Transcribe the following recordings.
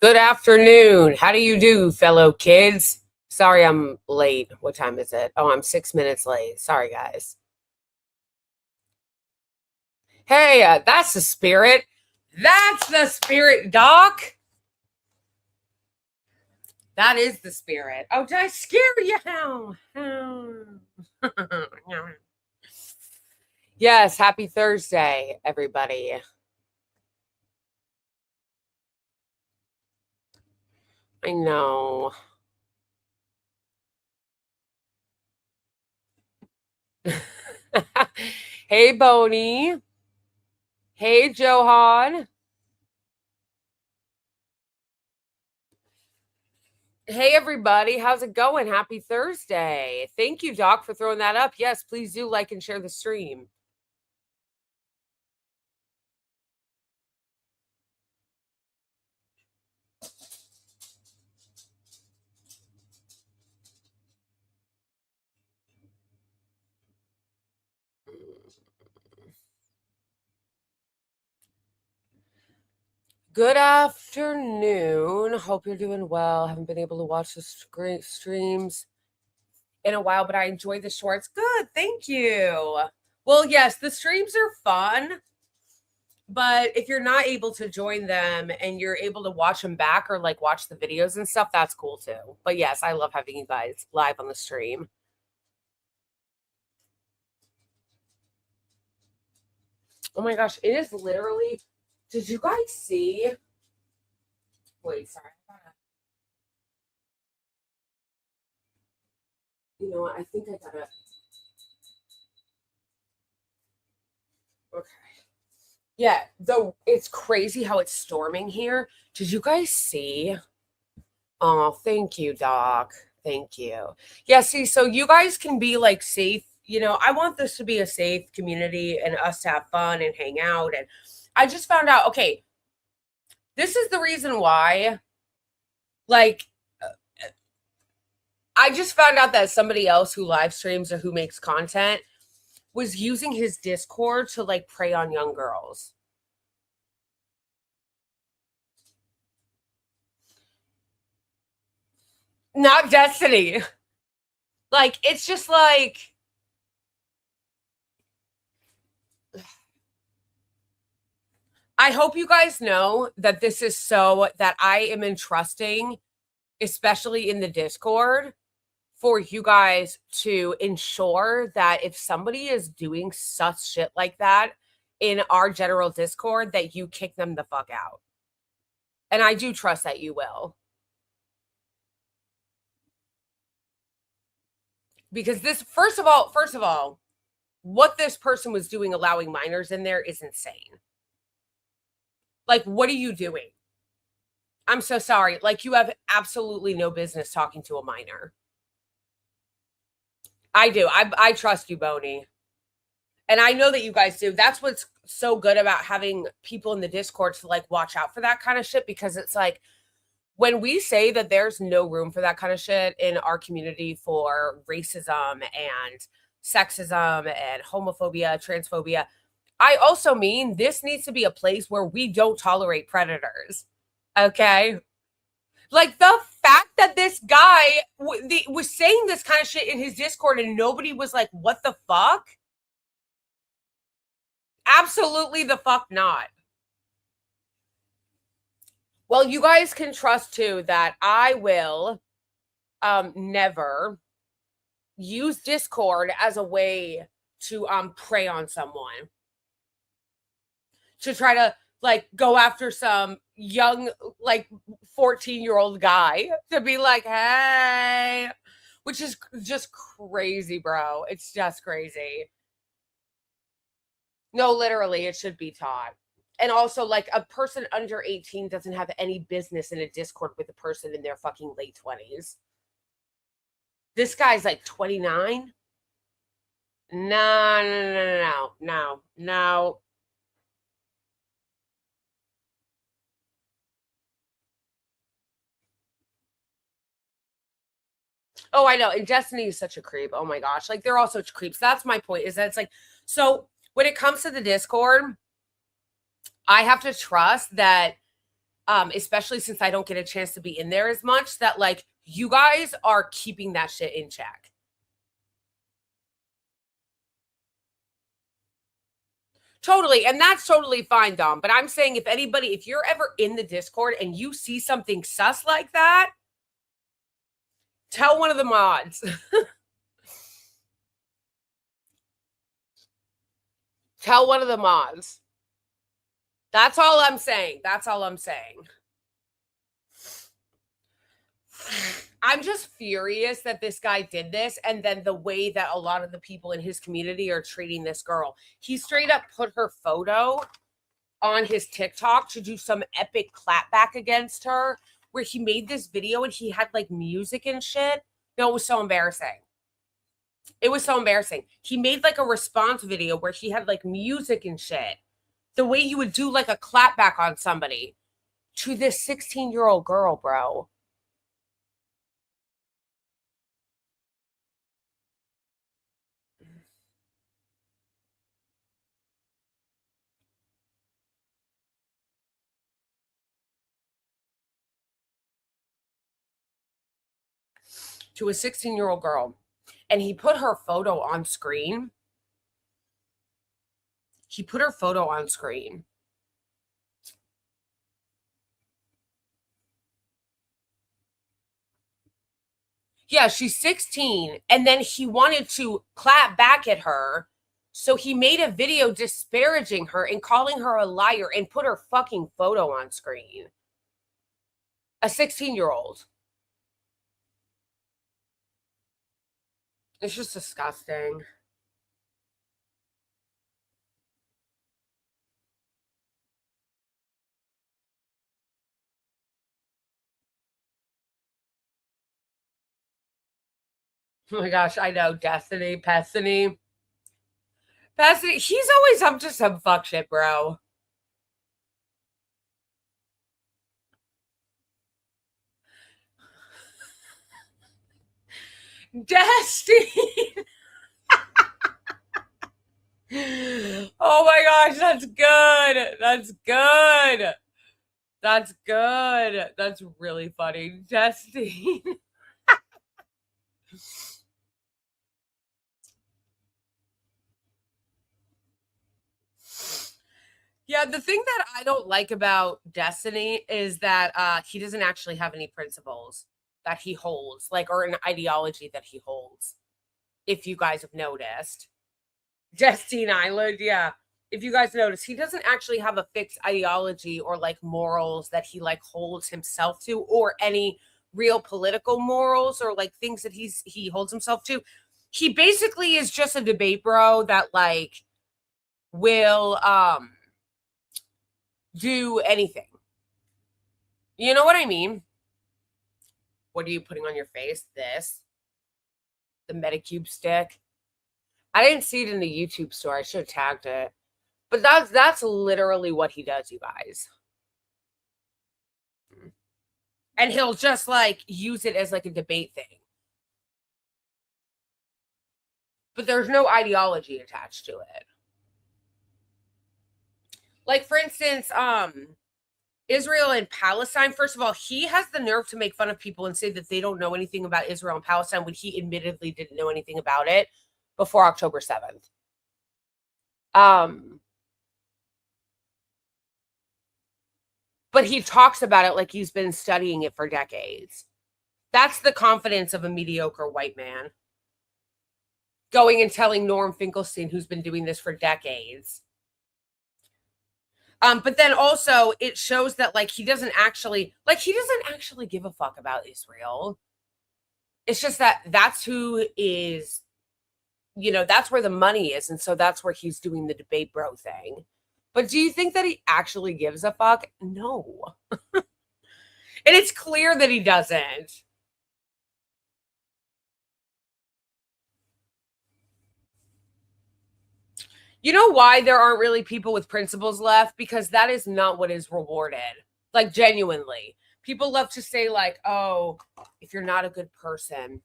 Good afternoon. How do you do, fellow kids? Sorry I'm late. What time is it? Oh, I'm 6 minutes late. Sorry, guys. Hey, that's the spirit. That's the spirit, Doc. That is the spirit. Oh, did I scare you? Yes, happy Thursday, everybody. I know. Hey, Boney. Hey, Johan. Hey, everybody. How's it going? Happy Thursday. Thank you, Doc, for throwing that up. Yes, please do like and share the stream. Good afternoon. Hope you're doing well. Haven't been able to watch the great streams in a while, but I enjoy the shorts. Good. Thank you. Well, yes, the streams are fun, but if you're not able to join them and you're able to watch them back or like watch the videos and stuff, that's cool too. But yes, I love having you guys live on the stream. Oh my gosh, it is literally. Did you guys see? Wait, sorry. You know what? I think I gotta. Okay. Yeah, though it's crazy how it's storming here. Did you guys see? Oh, thank you, Doc. Thank you. Yeah, see, so you guys can be like safe. You know, I want this to be a safe community and us to have fun and hang out. And I just found out, okay, this is the reason why, like, I just found out that somebody else who live streams or who makes content was using his Discord to like prey on young girls. Not Destiny. Like, it's just like, I hope you guys know that this is so that I am entrusting, especially in the Discord, for you guys to ensure that if somebody is doing such shit like that in our general Discord, that you kick them the fuck out. And I do trust that you will. Because this, first of all, what this person was doing allowing minors in there is insane. Like, what are you doing? I'm so sorry. Like, you have absolutely no business talking to a minor. I do. I trust you, Boney. And I know that you guys do. That's what's so good about having people in the Discord to like watch out for that kind of shit, because it's like when we say that there's no room for that kind of shit in our community for racism and sexism and homophobia, transphobia, I also mean this needs to be a place where we don't tolerate predators. Okay? Like, the fact that this guy was saying this kind of shit in his Discord and nobody was like, what the fuck? Absolutely the fuck not. Well, you guys can trust too that I will never use Discord as a way to prey on someone, to try to like go after some young like 14-year-old guy to be like, hey, which is just crazy, bro. It's just crazy. No, literally, it should be taught. And also, like, a person under 18 doesn't have any business in a Discord with a person in their fucking late 20s. This guy's like 29. No. Oh, I know. And Destiny is such a creep. Oh my gosh. Like, they're all such creeps. That's my point, is that it's like, so when it comes to the Discord, I have to trust that especially since I don't get a chance to be in there as much, that like you guys are keeping that shit in check. Totally. And that's totally fine, Dom. But I'm saying if you're ever in the Discord and you see something sus like that, tell one of the mods. Tell one of the mods. That's all I'm saying. That's all I'm saying. I'm just furious that this guy did this, and then the way that a lot of the people in his community are treating this girl. He straight up put her photo on his TikTok to do some epic clapback against her, where he made this video and he had like music and shit. No, it was so embarrassing. It was so embarrassing. He made like a response video where he had like music and shit. The way you would do like a clapback on somebody to this 16-year-old girl, bro. To a 16-year-old girl. And he put her photo on screen. He put her photo on screen. Yeah, she's 16. And then he wanted to clap back at her. So he made a video disparaging her and calling her a liar and put her fucking photo on screen. A 16-year-old. It's just disgusting. Oh my gosh, I know. Destiny, Pestiny. Pestiny, he's always up to some fuck shit, bro. Destiny. Oh my gosh, that's good. That's good. That's good. That's really funny. Destiny. Yeah, the thing that I don't like about Destiny is that he doesn't actually have any principles that he holds, like, or an ideology that he holds. If you guys have noticed. Destiny Island, yeah. If you guys notice, he doesn't actually have a fixed ideology or like morals that he like holds himself to, or any real political morals or like things that he holds himself to. He basically is just a debate bro that like will do anything. You know what I mean? What are you putting on your face? This? The Metacube stick? I didn't see it in the YouTube store. I should have tagged it. But that's literally what he does, you guys. And he'll just like use it as like a debate thing. But there's no ideology attached to it. Like, for instance, Israel and Palestine, first of all, he has the nerve to make fun of people and say that they don't know anything about Israel and Palestine when he admittedly didn't know anything about it before October 7th. But he talks about it like he's been studying it for decades. That's the confidence of a mediocre white man. Going and telling Norm Finkelstein, who's been doing this for decades. But then also it shows that like he doesn't actually give a fuck about Israel. It's just that that's who is, that's where the money is. And so that's where he's doing the debate bro thing. But do you think that he actually gives a fuck? No. And it's clear that he doesn't. You know why there aren't really people with principles left? Because that is not what is rewarded. Like, genuinely. People love to say, like, oh, if you're not a good person,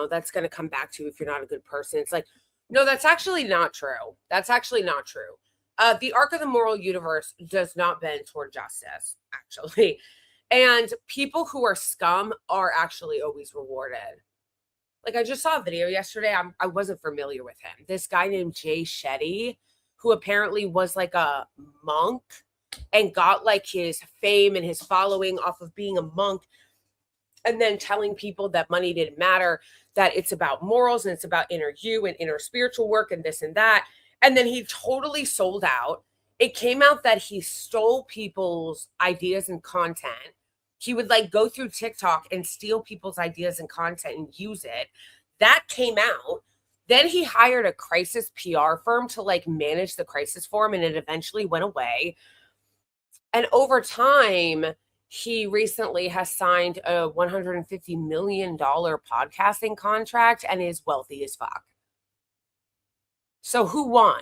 that's going to come back to you if you're not a good person. It's like, no, that's actually not true. That's actually not true. The arc of the moral universe does not bend toward justice, actually. And people who are scum are actually always rewarded. Like, I just saw a video yesterday. I wasn't familiar with him. This guy named Jay Shetty, who apparently was like a monk and got like his fame and his following off of being a monk, and then telling people that money didn't matter, that it's about morals and it's about inner you and inner spiritual work and this and that. And then he totally sold out. It came out that he stole people's ideas and content. He would like go through TikTok and steal people's ideas and content and use it. That came out. Then he hired a crisis PR firm to like manage the crisis for him, and it eventually went away. And over time, he recently has signed a $150 million podcasting contract and is wealthy as fuck. So who won?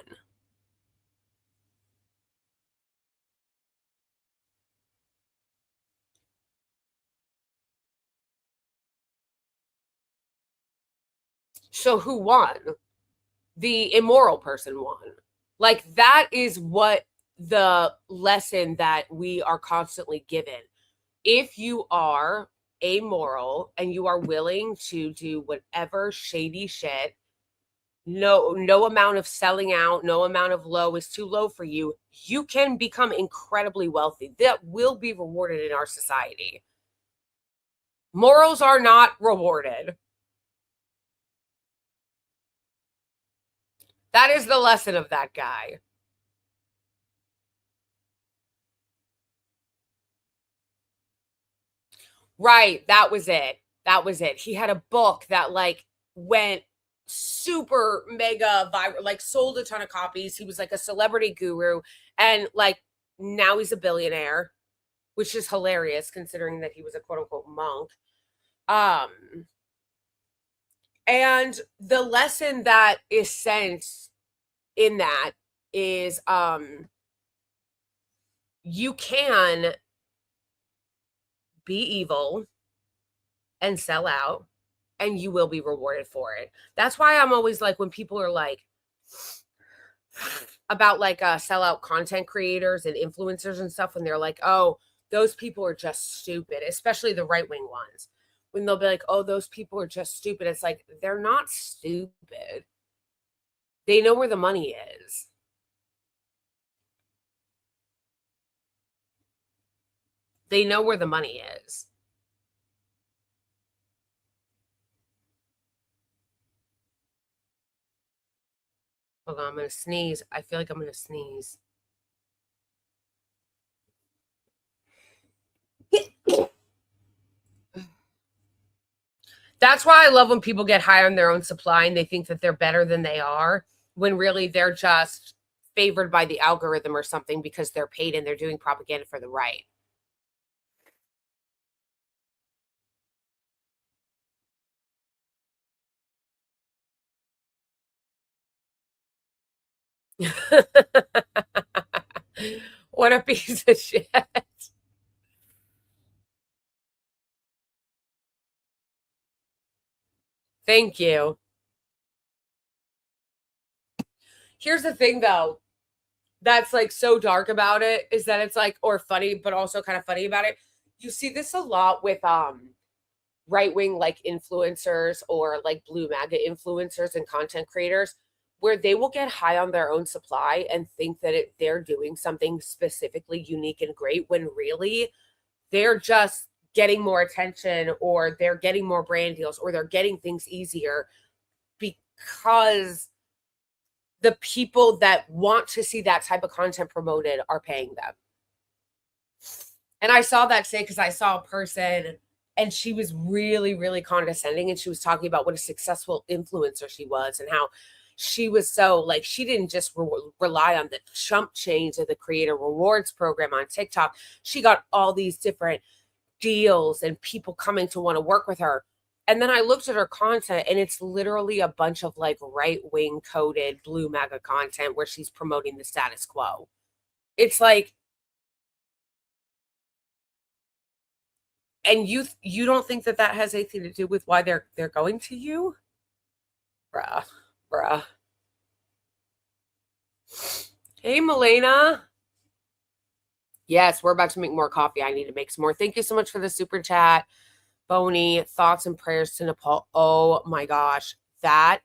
So who won? The immoral person won. Like, that is what the lesson that we are constantly given. If you are amoral and you are willing to do whatever shady shit, no amount of selling out, no amount of low is too low for you, you can become incredibly wealthy. That will be rewarded in our society. Morals are not rewarded. That is the lesson of that guy. Right. That was it. That was it. He had a book that like went super mega viral, like sold a ton of copies. He was like a celebrity guru, and like now he's a billionaire, which is hilarious considering that he was a quote unquote monk. And the lesson that is sent in that is you can be evil and sell out, and you will be rewarded for it. That's why I'm always like, when people are like about like sellout content creators and influencers and stuff, when they're like, oh, those people are just stupid, especially the right-wing ones, when they'll be like, oh, those people are just stupid. It's like, they're not stupid. They know where the money is. They know where the money is. Hold on, I'm going to sneeze. I feel like I'm going to sneeze. That's why I love when people get high on their own supply and they think that they're better than they are, when really they're just favored by the algorithm or something because they're paid and they're doing propaganda for the right. What a piece of shit. Thank you. Here's the thing though, that's like so dark about it, is that it's like, or funny, but also kind of funny about it. You see this a lot with right-wing like influencers or like blue MAGA influencers and content creators, where they will get high on their own supply and think that they're doing something specifically unique and great, when really they're just getting more attention, or they're getting more brand deals, or they're getting things easier because the people that want to see that type of content promoted are paying them. And I saw that today because I saw a person and she was really, really condescending, and she was talking about what a successful influencer she was and how she was so like, she didn't just rely on the chump change of the creator rewards program on TikTok. She got all these different deals and people coming to want to work with her. And then I looked at her content, and it's literally a bunch of like right-wing coded blue MAGA content where she's promoting the status quo. It's like, and you don't think that that has anything to do with why they're going to you? Bruh. Hey, Melena. Yes, we're about to make more coffee. I need to make some more. Thank you so much for the super chat. Boney, thoughts and prayers to Nepal. Oh my gosh. That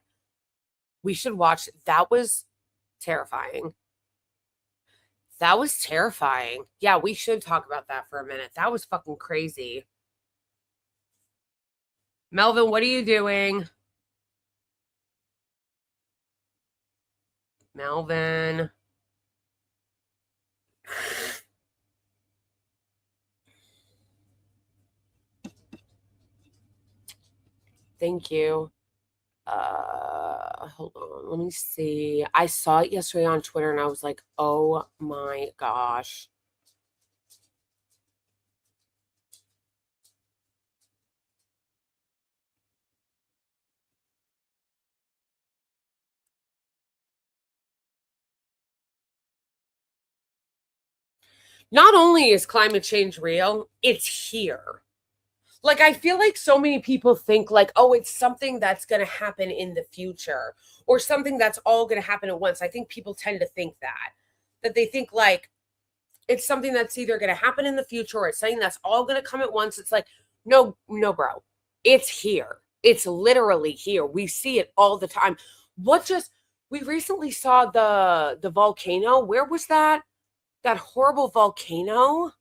we should watch. That was terrifying. That was terrifying. Yeah, we should talk about that for a minute. That was fucking crazy. Melvin, what are you doing? Melvin. Thank you. Hold on. Let me see. I saw it yesterday on Twitter and I was like, oh my gosh. Not only is climate change real, it's here. Like, I feel like so many people think, like, oh, it's something that's going to happen in the future or something that's all going to happen at once. I think people tend to think that they think, like, it's something that's either going to happen in the future or it's something that's all going to come at once. It's like, no, bro. It's here. It's literally here. We see it all the time. We recently saw the volcano. Where was that? That horrible volcano?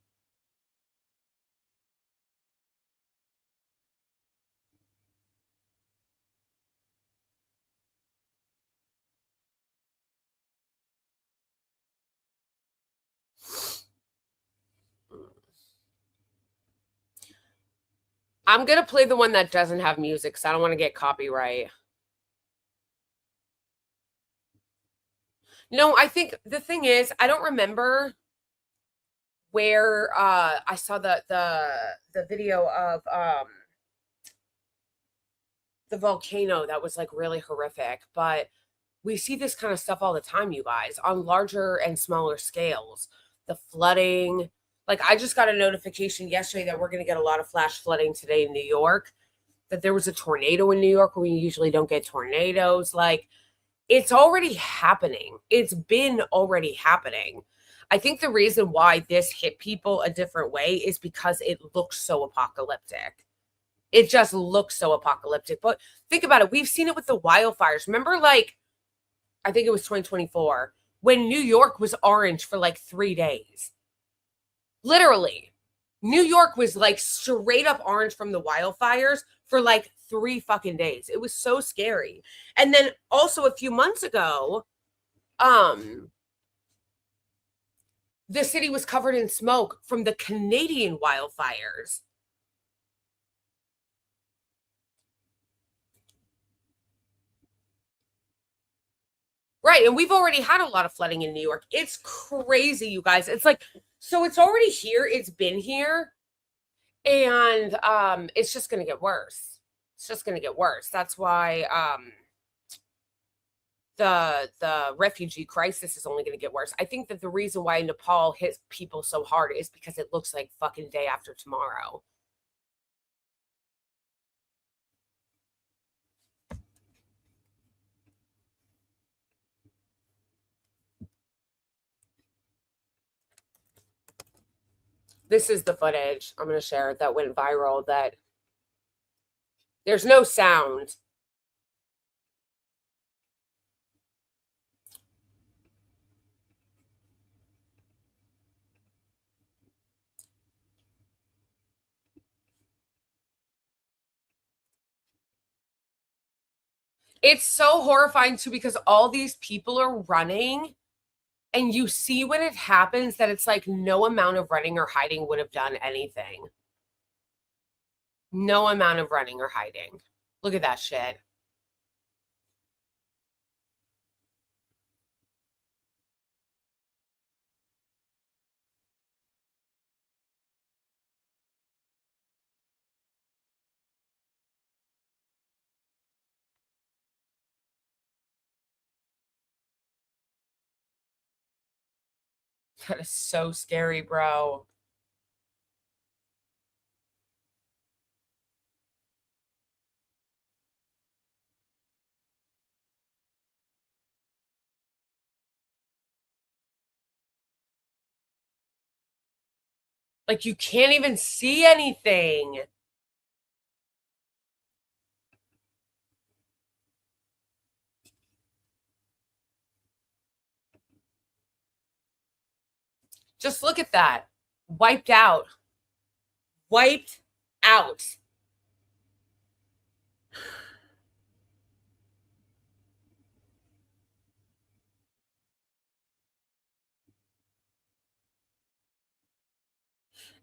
I'm going to play the one that doesn't have music because I don't want to get copyright. No, I think the thing is, I don't remember where I saw the video of the volcano that was like really horrific, but we see this kind of stuff all the time, you guys, on larger and smaller scales. The flooding, like I just got a notification yesterday that we're going to get a lot of flash flooding today in New York, that there was a tornado in New York where we usually don't get tornadoes. Like, it's already happening. It's been already happening. I think the reason why this hit people a different way is because it looks so apocalyptic. It just looks so apocalyptic. But think about it. We've seen it with the wildfires. Remember, like, I think it was 2024 when New York was orange for like 3 days. Literally. New York was like straight up orange from the wildfires for like 3 fucking days. It was so scary. And then also a few months ago, the city was covered in smoke from the Canadian wildfires. Right. And we've already had a lot of flooding in New York. It's crazy, you guys. It's like, so it's already here. It's been here. And it's just gonna get worse. It's just gonna get worse. That's why the refugee crisis is only gonna get worse. I think that the reason why Nepal hits people so hard is because it looks like fucking day after tomorrow. This is the footage I'm gonna share that went viral. That there's no sound. It's so horrifying too because all these people are running and you see when it happens that it's like no amount of running or hiding would have done anything. No amount of running or hiding. Look at that shit. That is so scary, bro. Like, you can't even see anything. Just look at that. Wiped out. Wiped out.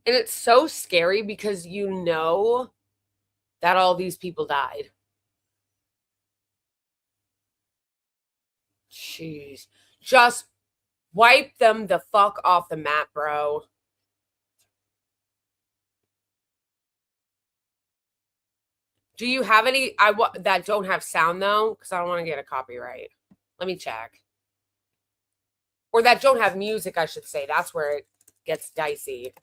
And it's so scary because you know that all these people died. Jeez. Just wipe them the fuck off the map, bro. Do you have any that don't have sound though? Because I don't want to get a copyright. Let me check. Or that don't have music, I should say. That's where it gets dicey.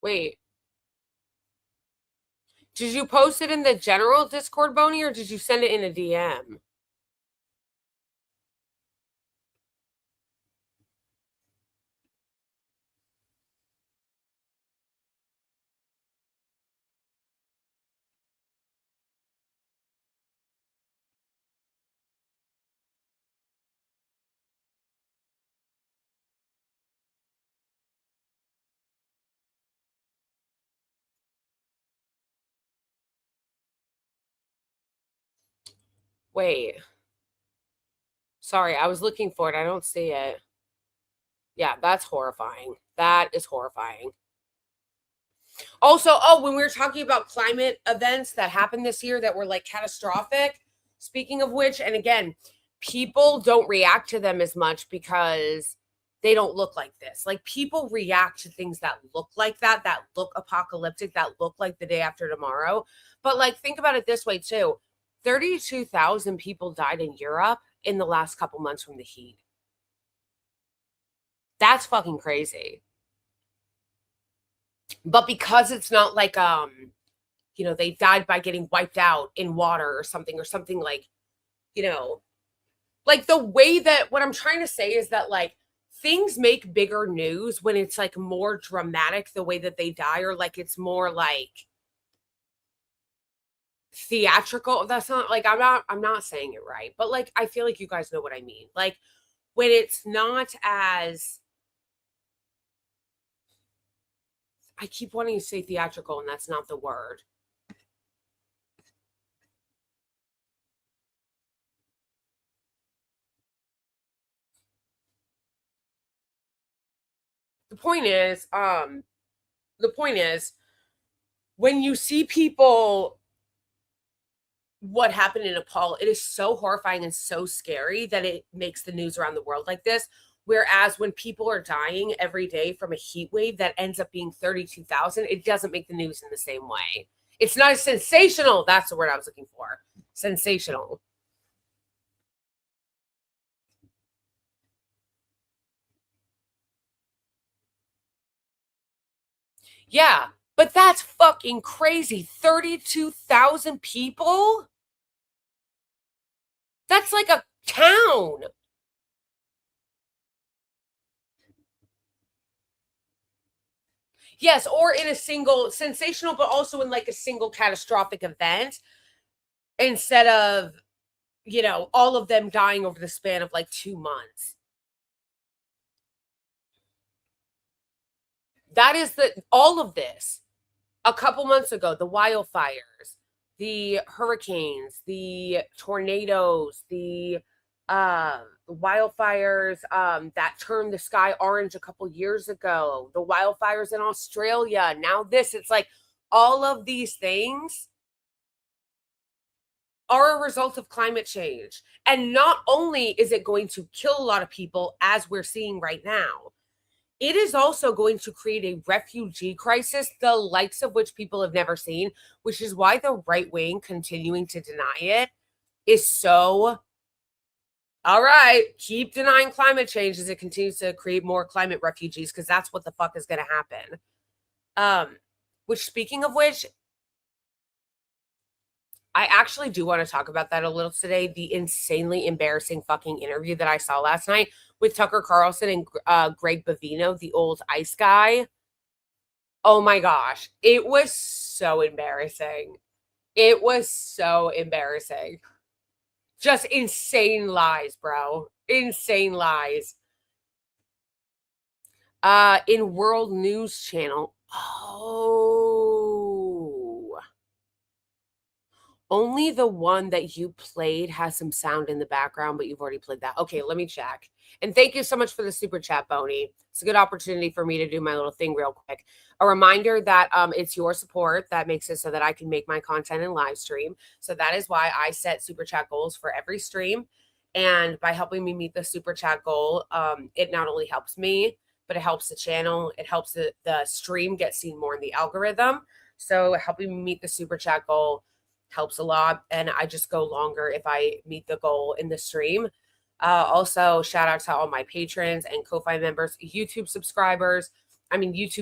Wait. Did you post it in the general Discord, Boney, or did you send it in a DM? Wait. Sorry, I was looking for it. I don't see it. Yeah, that's horrifying. That is horrifying. Also, when we were talking about climate events that happened this year that were like catastrophic, speaking of which, and again, people don't react to them as much because they don't look like this. Like, people react to things that look like that look apocalyptic, that look like the day after tomorrow. But like, think about it this way too. 32,000 people died in Europe in the last couple months from the heat. That's fucking crazy. But because it's not like they died by getting wiped out in water or something like, like the way that what I'm trying to say is that like things make bigger news when it's like more dramatic the way that they die, or like it's more like theatrical. That's not like I'm not saying it right, but like I feel like you guys know what I mean. Like when it's not as, I keep wanting to say theatrical and that's not the word. The point is when you see people, what happened in Nepal, it is so horrifying and so scary that it makes the news around the world like this. Whereas when people are dying every day from a heat wave that ends up being 32,000, it doesn't make the news in the same way. It's not as sensational. That's the word I was looking for. Sensational. Yeah, but that's fucking crazy. 32,000 people? That's like a town. Yes, or in a single sensational, but also in like a single catastrophic event instead of, all of them dying over the span of like 2 months. That is all of this. A couple months ago, the wildfires, the hurricanes, the tornadoes, the wildfires that turned the sky orange a couple years ago, the wildfires in Australia, now this, it's like all of these things are a result of climate change. And not only is it going to kill a lot of people, as we're seeing right now, it is also going to create a refugee crisis, the likes of which people have never seen, which is why the right wing continuing to deny it is so, all right, keep denying climate change as it continues to create more climate refugees, because that's what the fuck is going to happen. Which, speaking of which, I actually do want to talk about that a little today. The insanely embarrassing fucking interview that I saw last night with Tucker Carlson and Greg Bavino, the old ICE guy. Oh my gosh. It was so embarrassing. It was so embarrassing. Just insane lies, bro. Insane lies. In World News Channel. Oh. Only the one that you played has some sound in the background, but you've already played that. Okay, let me check. And thank you so much for the super chat, Boney. It's a good opportunity for me to do my little thing real quick. A reminder that it's your support that makes it so that I can make my content and live stream. So that is why I set super chat goals for every stream. And by helping me meet the super chat goal, it not only helps me, but it helps the channel. It helps the stream get seen more in the algorithm. So helping me meet the super chat goal helps a lot, and I just go longer if I meet the goal in the stream. Also, shout out to all my patrons and Ko-Fi members, YouTube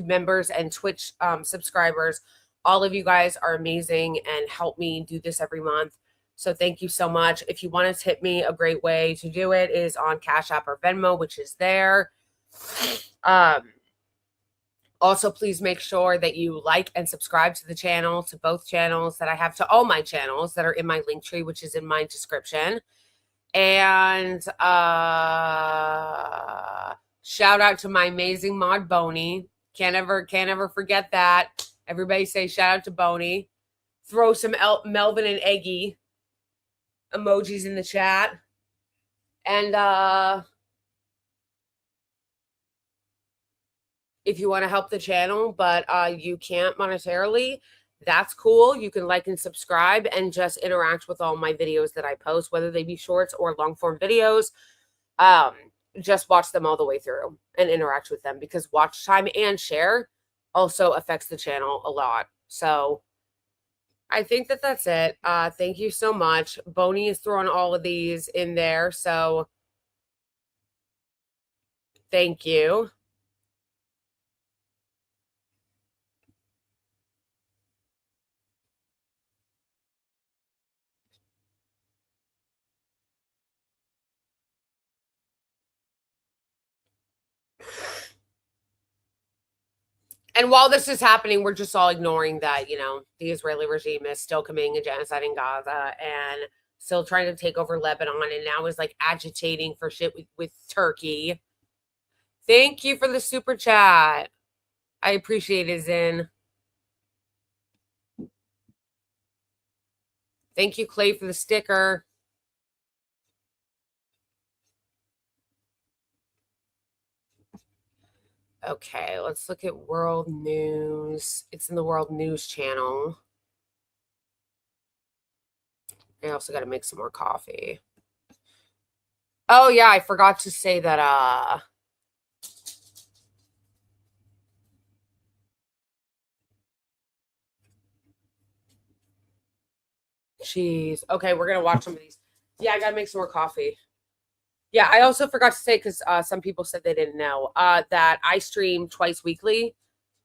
members and Twitch subscribers. All of you guys are amazing and help me do this every month. So thank you so much. If you want to tip me, a great way to do it is on Cash App or Venmo, which is there. Also, please make sure that you like and subscribe to the channel, to both channels that I have, to all my channels that are in my link tree, which is in my description. And shout out to my amazing mod, Boney. Can't ever forget that. Everybody say shout out to Boney. Throw some Melvin and Eggy emojis in the chat. And if you want to help the channel, but you can't monetarily, that's cool. You can like and subscribe and just interact with all my videos that I post, whether they be shorts or long form videos. Just watch them all the way through and interact with them, because watch time and share also affects the channel a lot. So I think that that's it. Thank you so much. Boney is throwing all of these in there, so thank you. And while this is happening, we're just all ignoring that, the Israeli regime is still committing a genocide in Gaza and still trying to take over Lebanon, and now is like agitating for shit with Turkey. Thank you for the super chat. I appreciate it, Zin. Thank you, Clay, for the sticker. Okay, let's look at World News. It's in the World News channel. I also got to make some more coffee. Oh, yeah, I forgot to say that, jeez. Okay, we're going to watch some of these. Yeah, I got to make some more coffee. Yeah, I also forgot to say, because some people said they didn't know, that I stream twice weekly,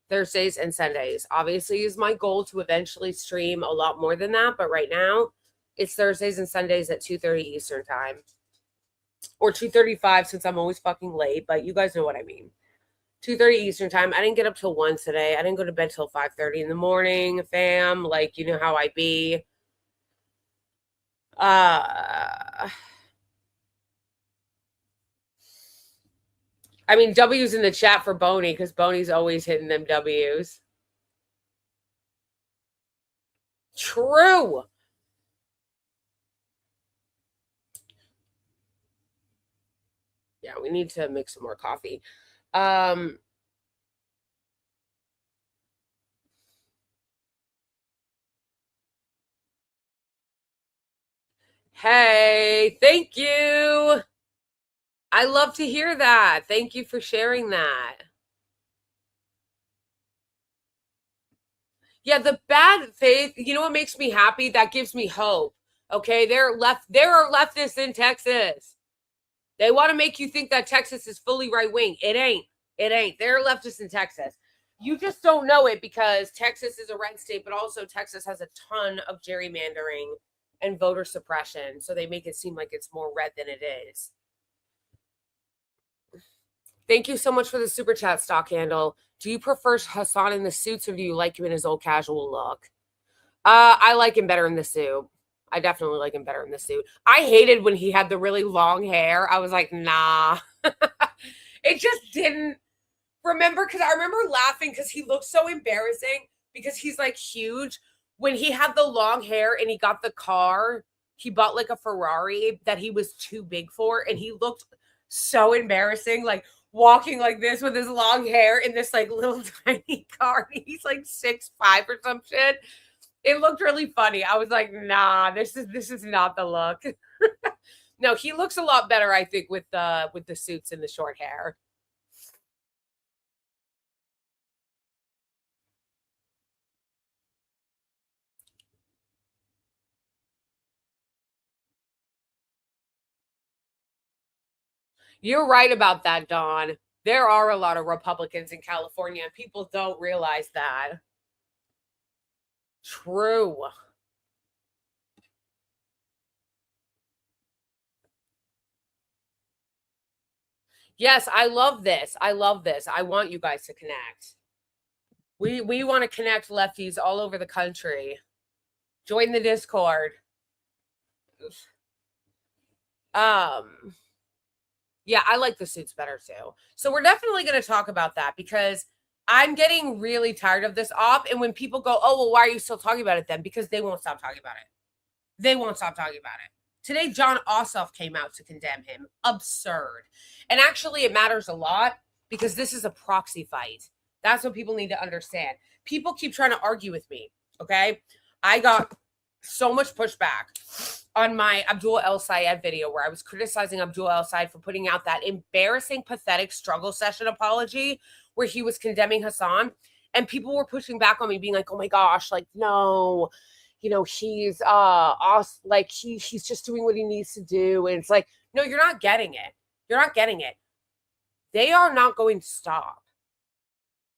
Thursdays and Sundays. Obviously, is my goal to eventually stream a lot more than that, but right now, it's Thursdays and Sundays at 2:30 Eastern time. Or 2:35, since I'm always fucking late, but you guys know what I mean. 2:30 Eastern time. I didn't get up till 1 today. I didn't go to bed till 5:30 in the morning, fam. Like, you know how I be. I mean, W's in the chat for Boney, because Boney's always hitting them W's. True. Yeah, we need to make some more coffee. Hey, thank you. I love to hear that. Thank you for sharing that. Yeah, the bad faith, you know what makes me happy? That gives me hope. Okay, there are leftists in Texas. They want to make you think that Texas is fully right wing. It ain't. It ain't. There are leftists in Texas. You just don't know it because Texas is a red state, but also Texas has a ton of gerrymandering and voter suppression. So they make it seem like it's more red than it is. Thank you so much for the super chat, stock handle. Do you prefer Hasan in the suits or do you like him in his old casual look? I like him better in the suit. I definitely like him better in the suit. I hated when he had the really long hair. I was like, nah. It just didn't remember because I remember laughing because he looked so embarrassing because he's like huge. When he had the long hair and he got the car, he bought like a Ferrari that he was too big for, and he looked so embarrassing, like walking like this with his long hair in this like little tiny car. He's like 6'5" or some shit. It looked really funny. I was like, nah, this is not the look. No, he looks a lot better, I think, with the suits and the short hair. You're right about that, Dawn. There are a lot of Republicans in California, and people don't realize that. True. Yes, I love this. I love this. I want you guys to connect. We want to connect lefties all over the country. Join the Discord. Yeah, I like the suits better too. So we're definitely going to talk about that because I'm getting really tired of this op. And when people go, oh, well, why are you still talking about it then? Because they won't stop talking about it. They won't stop talking about it. Today, John Ossoff came out to condemn him. Absurd. And actually, it matters a lot because this is a proxy fight. That's what people need to understand. People keep trying to argue with me. Okay. I got so much pushback on my Abdul El Sayed video where I was criticizing Abdul El Sayed for putting out that embarrassing, pathetic struggle session apology where he was condemning Hasan. And people were pushing back on me, being like, oh my gosh, like, no, you know, he's like he's just doing what he needs to do. And it's like, no, you're not getting it. You're not getting it. They are not going to stop.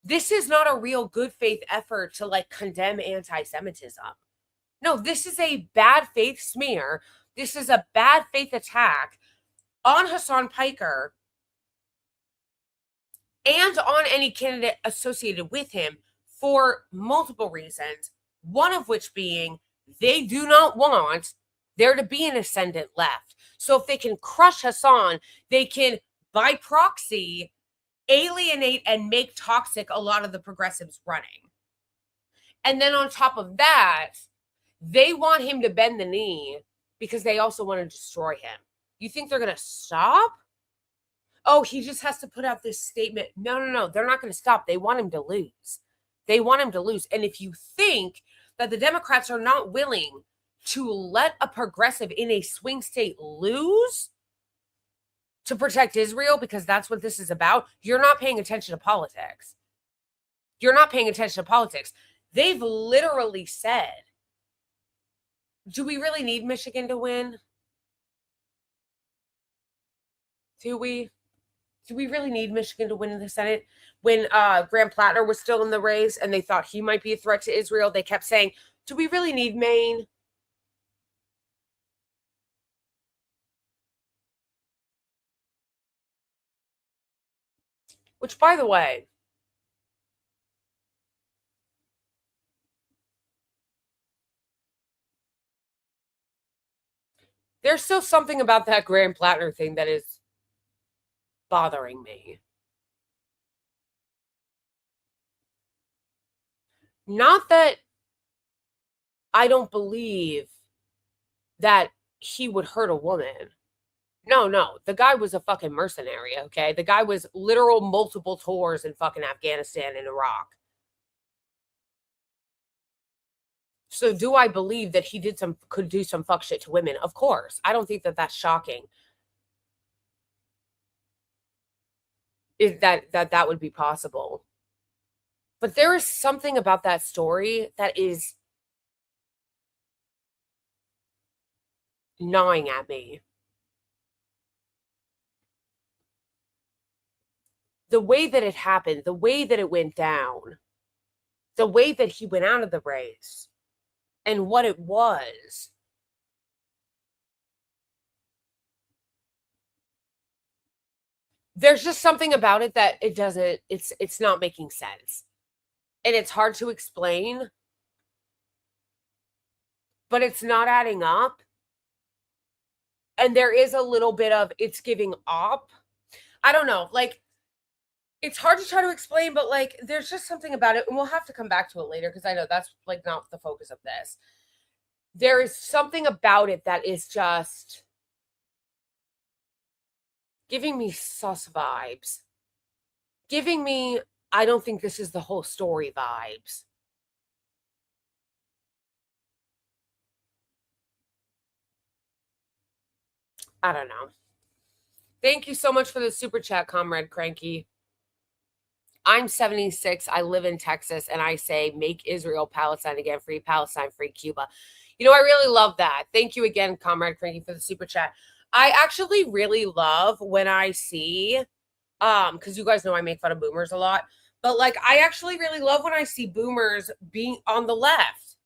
This is not a real good faith effort to like condemn anti-Semitism. No, this is a bad faith smear. This is a bad faith attack on Hasan Piker and on any candidate associated with him for multiple reasons. One of which being they do not want there to be an ascendant left. So if they can crush Hasan, they can, by proxy, alienate and make toxic a lot of the progressives running. And then on top of that, they want him to bend the knee because they also want to destroy him. You think they're going to stop? Oh, he just has to put out this statement. No. They're not going to stop. They want him to lose. They want him to lose. And if you think that the Democrats are not willing to let a progressive in a swing state lose to protect Israel, because that's what this is about, you're not paying attention to politics. You're not paying attention to politics. They've literally said, do we really need Michigan to win? Do we? Do we really need Michigan to win in the Senate? When Graham Plattner was still in the race and they thought he might be a threat to Israel, they kept saying, do we really need Maine? Which, by the way, there's still something about that Graham Plattner thing that is bothering me. Not that I don't believe that he would hurt a woman. No. The guy was a fucking mercenary, okay? The guy was literal multiple tours in fucking Afghanistan and Iraq. So do I believe that he could do some fuck shit to women? Of course. I don't think that that's shocking. That would be possible. But there is something about that story that is gnawing at me. The way that it happened, the way that it went down, the way that he went out of the race, and what it was. There's just something about it that it's not making sense. And it's hard to explain, but it's not adding up. And there is a little bit of it's giving up. I don't know. Like, it's hard to try to explain, but like, there's just something about it. And we'll have to come back to it later because I know that's like not the focus of this. There is something about it that is just giving me sus vibes. Giving me, I don't think this is the whole story vibes. I don't know. Thank you so much for the super chat, Comrade Cranky. I'm 76. I live in Texas, and I say, make Israel Palestine again, free Palestine, free Cuba. You know, I really love that. Thank you again, Comrade Cranky, for the super chat. I actually really love when I see, because you guys know I make fun of boomers a lot, but like, I actually really love when I see boomers being on the left.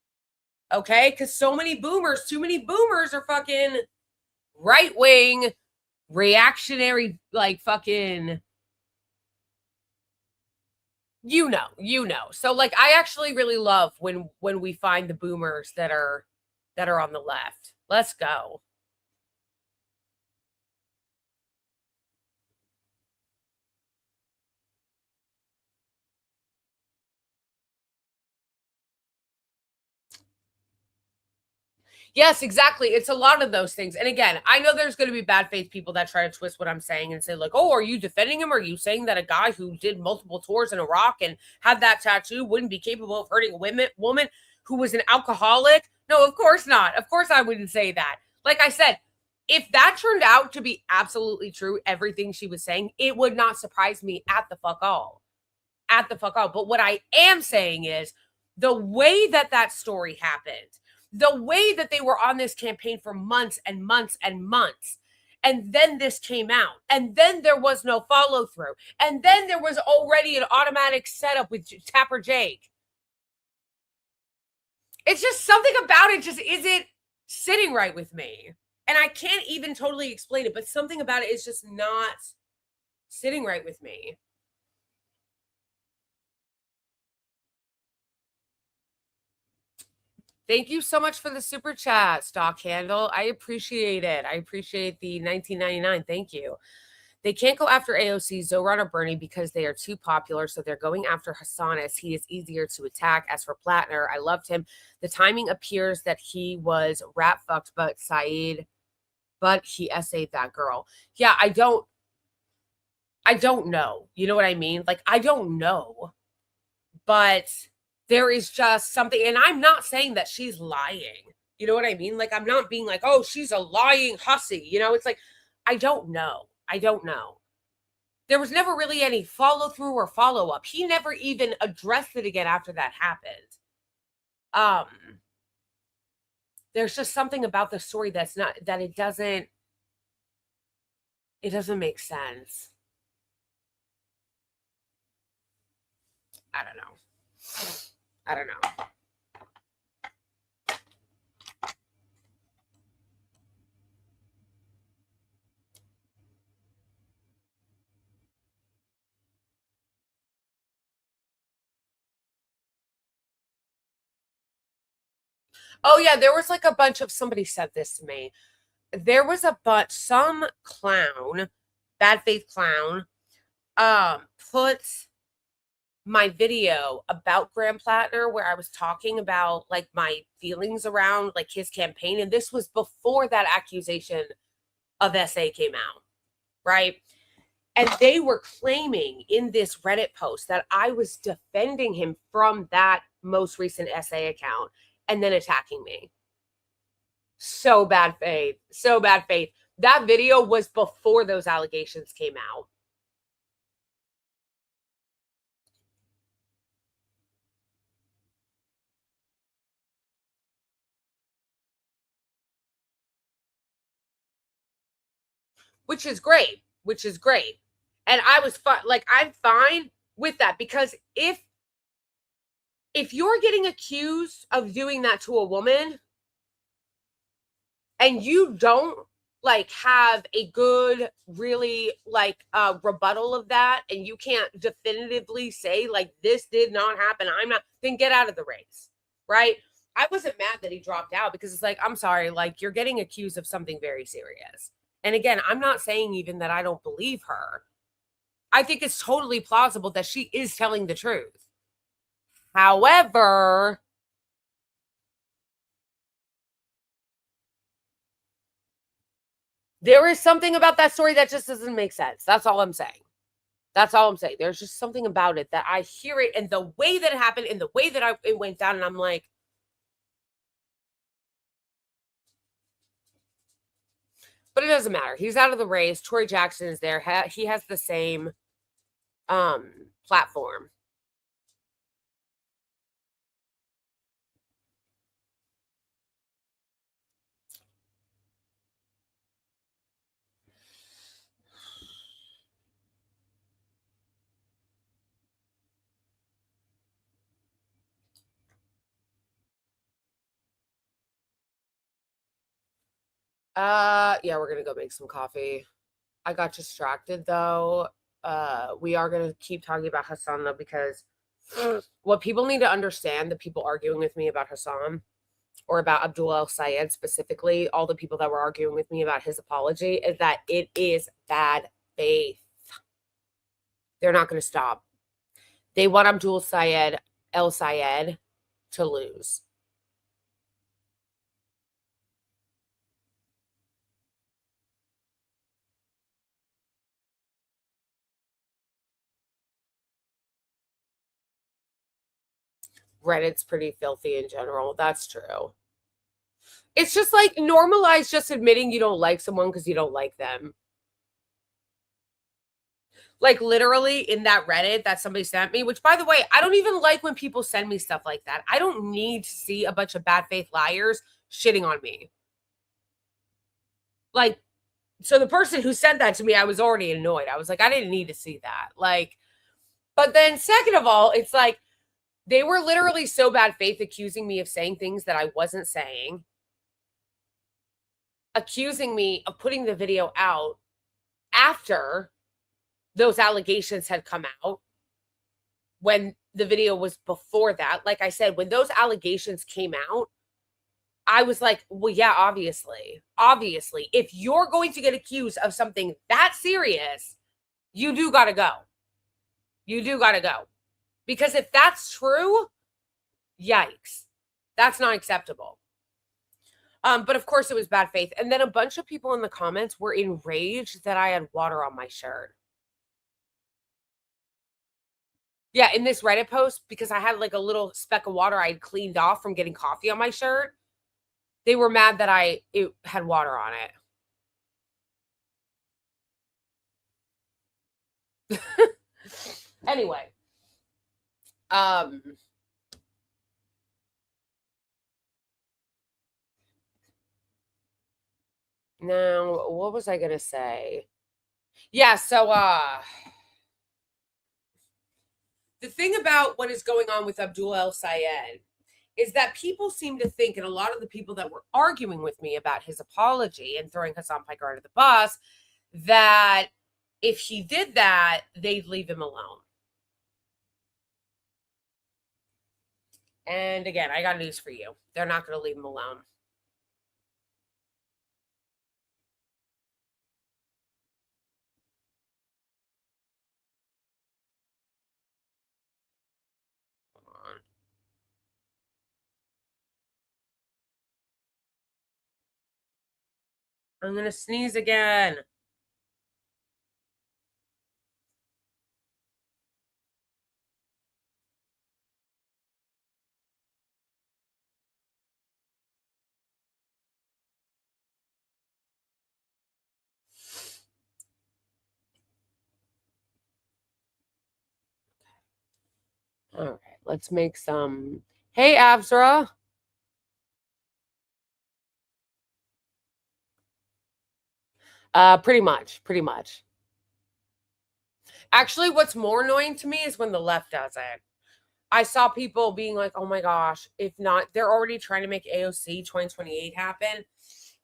Okay? Because too many boomers are fucking right-wing, reactionary, like fucking, you know. So like, I actually really love when we find the boomers that are on the left. Let's go. Yes, exactly. It's a lot of those things. And again, I know there's going to be bad faith people that try to twist what I'm saying and say, like, oh, are you defending him? Are you saying that a guy who did multiple tours in Iraq and had that tattoo wouldn't be capable of hurting a woman who was an alcoholic? No, of course not. Of course I wouldn't say that. Like I said, if that turned out to be absolutely true, everything she was saying, it would not surprise me at the fuck all. At the fuck all. But what I am saying is the way that story happened, the way that they were on this campaign for months and months and months. And then this came out. And then there was no follow through. And then there was already an automatic setup with Tapper Jake. It's just something about it just isn't sitting right with me. And I can't even totally explain it, but something about it is just not sitting right with me. Thank you so much for the super chat, Stock Handle. I appreciate it. I appreciate the $19.99. Thank you. They can't go after AOC, Zoran, or Bernie because they are too popular, so they're going after Hasan as he is easier to attack. As for Plattner, I loved him. The timing appears that he was rat fucked, but he essayed that girl. Yeah, I don't know. You know what I mean? Like, I don't know. But there is just something, and I'm not saying that she's lying. You know what I mean? Like, I'm not being like, oh, she's a lying hussy. You know, it's like, I don't know. There was never really any follow through or follow up. He never even addressed it again after that happened. There's just something about the story that it doesn't make sense. I don't know. Oh yeah, there was like a bunch of, somebody said this to me. There was some clown, bad faith clown, put my video about Graham Plattner where I was talking about like my feelings around like his campaign. And this was before that accusation of SA came out, right? And they were claiming in this Reddit post that I was defending him from that most recent SA account and then attacking me. So bad faith. So bad faith. That video was before those allegations came out. Which is great. Which is great. And I was fine. Like, I'm fine with that, because if you're getting accused of doing that to a woman and you don't like have a good really like rebuttal of that, and you can't definitively say like this did not happen, I'm not, then get out of the race, right? I wasn't mad that he dropped out, because it's like, I'm sorry, like, you're getting accused of something very serious. And again, I'm not saying even that I don't believe her. I think it's totally plausible that she is telling the truth. However, there is something about that story that just doesn't make sense. That's all I'm saying. That's all I'm saying. There's just something about it that I hear it, and the way that it happened and the way that it went down, and I'm like, but it doesn't matter. He's out of the race. Troy Jackson is there. He has the same platform. Yeah, we're gonna go make some coffee. I got distracted though. We are gonna keep talking about Hasan though, because what people need to understand, the people arguing with me about Hasan or about Abdul El Sayed specifically, all the people that were arguing with me about his apology, is that it is bad faith. They're not going to stop. They want Abdul El Sayed to lose. Reddit's pretty filthy in general. That's true. It's just like, normalize just admitting you don't like someone because you don't like them. Like, literally in that Reddit that somebody sent me, which, by the way, I don't even like when people send me stuff like that. I don't need to see a bunch of bad faith liars shitting on me. Like, so the person who sent that to me, I was already annoyed. I was like, I didn't need to see that. Like, but then second of all, it's like, they were literally so bad faith accusing me of saying things that I wasn't saying, accusing me of putting the video out after those allegations had come out, when the video was before that. Like I said, when those allegations came out, I was like, well, yeah, obviously, if you're going to get accused of something that serious, you do got to go. You do got to go. Because if that's true, yikes, that's not acceptable. But of course it was bad faith. And then a bunch of people in the comments were enraged that I had water on my shirt. Yeah, in this Reddit post, because I had like a little speck of water I had cleaned off from getting coffee on my shirt. They were mad that it had water on it. Anyway. Now, what was I gonna say? Yeah, so the thing about what is going on with Abdul El Sayed is that people seem to think, and a lot of the people that were arguing with me about his apology and throwing Hasan Piker under the bus, that if he did that, they'd leave him alone. And again, I got news for you. They're not going to leave him alone. I'm going to sneeze again. All right, let's make some. Hey, Absra. Pretty much. Actually, what's more annoying to me is when the left does it. I saw people being like, oh my gosh, if not, they're already trying to make AOC 2028 happen.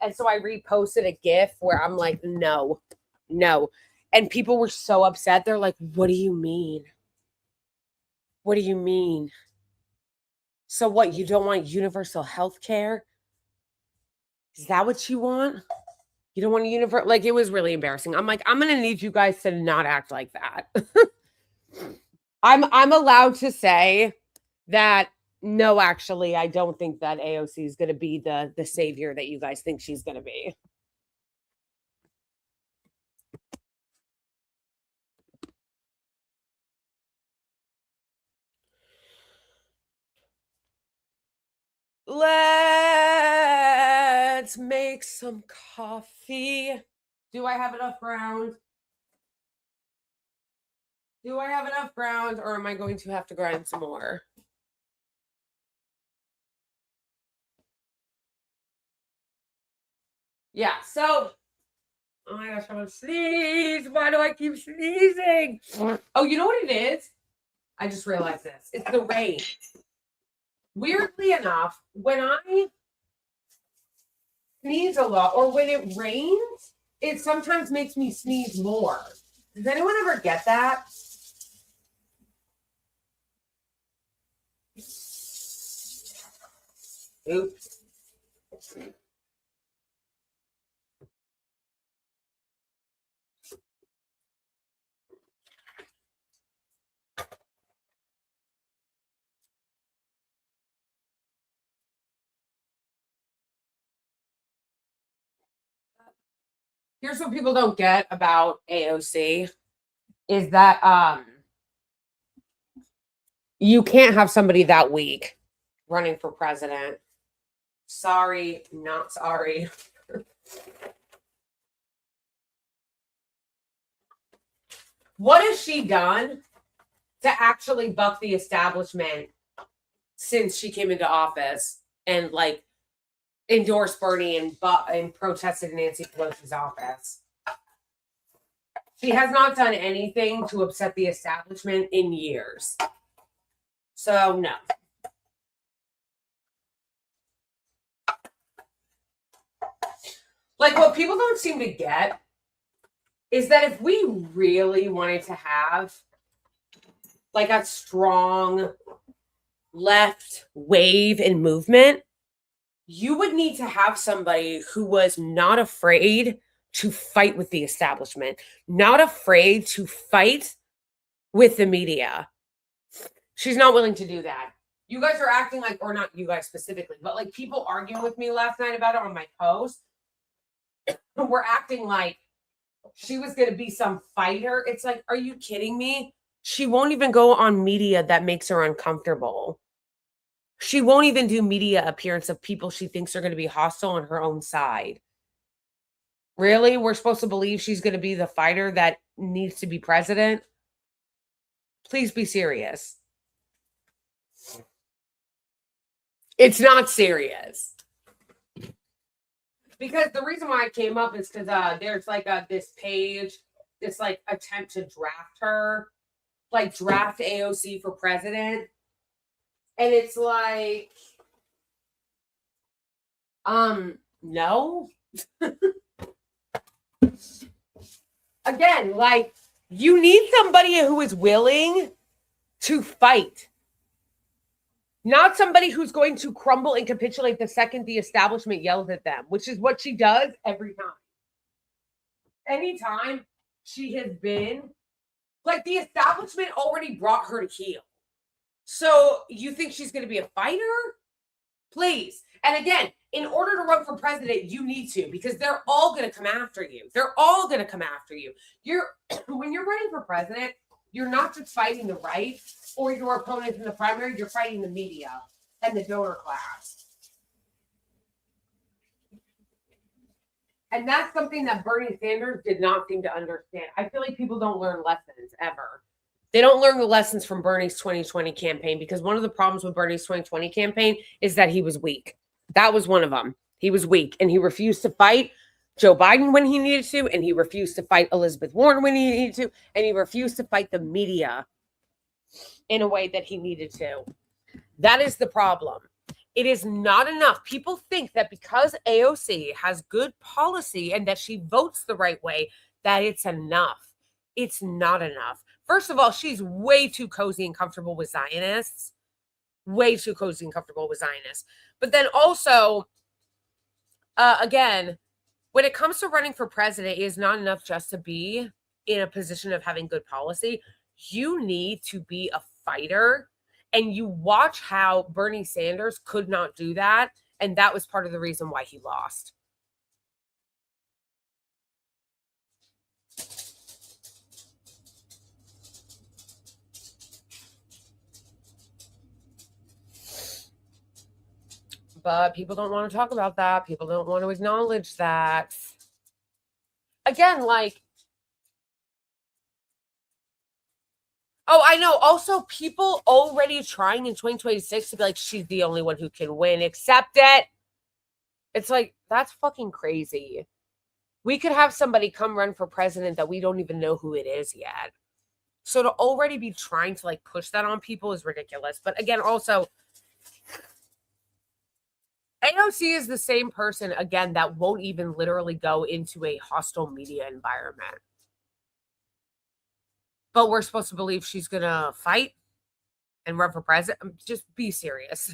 And so I reposted a GIF where I'm like, no. And people were so upset. They're like, what do you mean? What do you mean? So what, you don't want universal health care? Is that what you want? You don't want a universal? Like, it was really embarrassing. I'm like, I'm going to need you guys to not act like that. I'm allowed to say that, no, actually, I don't think that AOC is going to be the savior that you guys think she's going to be. Let's make some coffee. Do I have enough ground? Do I have enough ground, or am I going to have to grind some more? Yeah, so, oh my gosh, I'm gonna sneeze. Why do I keep sneezing? Oh, you know what it is? I just realized this. It's the rain. Weirdly enough, when I sneeze a lot, or when it rains, it sometimes makes me sneeze more. Does anyone ever get that? Oops. Here's what people don't get about AOC is that you can't have somebody that weak running for president. Sorry, not sorry. What has she done to actually buck the establishment since she came into office and like endorsed Bernie and protested Nancy Pelosi's office? She has not done anything to upset the establishment in years. So, no. Like, what people don't seem to get is that if we really wanted to have like a strong left wave and movement, you would need to have somebody who was not afraid to fight with the establishment, not afraid to fight with the media. She's not willing to do that. You guys are acting like, or not you guys specifically, but like people arguing with me last night about it on my post. We're acting like she was going to be some fighter. It's like, are you kidding me? She won't even go on media that makes her uncomfortable. She won't even do media appearance of people she thinks are going to be hostile on her own side. Really? We're supposed to believe she's going to be the fighter that needs to be president? Please be serious. It's not serious. Because the reason why I came up is because there's like this page, this like attempt to draft her, like draft AOC for president. And it's like, no. Again, like, you need somebody who is willing to fight. Not somebody who's going to crumble and capitulate the second the establishment yells at them, which is what she does every time. Anytime she has been, like, the establishment already brought her to heel. So you think she's going to be a fighter? Please. And again, in order to run for president, you need to, because they're all going to come after you. They're all going to come after you. When you're running for president, you're not just fighting the right or your opponents in the primary, you're fighting the media and the donor class. And that's something that Bernie Sanders did not seem to understand. I feel like people don't learn lessons ever. They don't learn the lessons from Bernie's 2020 campaign, because one of the problems with Bernie's 2020 campaign is that he was weak. That was one of them. He was weak, and he refused to fight Joe Biden when he needed to, and he refused to fight Elizabeth Warren when he needed to, and he refused to fight the media in a way that he needed to. That is the problem. It is not enough. People think that because AOC has good policy and that she votes the right way, that it's enough. It's not enough. First of all, she's way too cozy and comfortable with Zionists. Way too cozy and comfortable with Zionists. But then also, again, when it comes to running for president, it is not enough just to be in a position of having good policy. You need to be a fighter. And you watch how Bernie Sanders could not do that. And that was part of the reason why he lost. But people don't want to talk about that. People don't want to acknowledge that. Again, like, oh, I know. Also, people already trying in 2026 to be like, she's the only one who can win. Accept it. It's like, that's fucking crazy. We could have somebody come run for president that we don't even know who it is yet. So to already be trying to like push that on people is ridiculous. But again, also, AOC is the same person, again, that won't even literally go into a hostile media environment. But we're supposed to believe she's going to fight and run for president. Just be serious.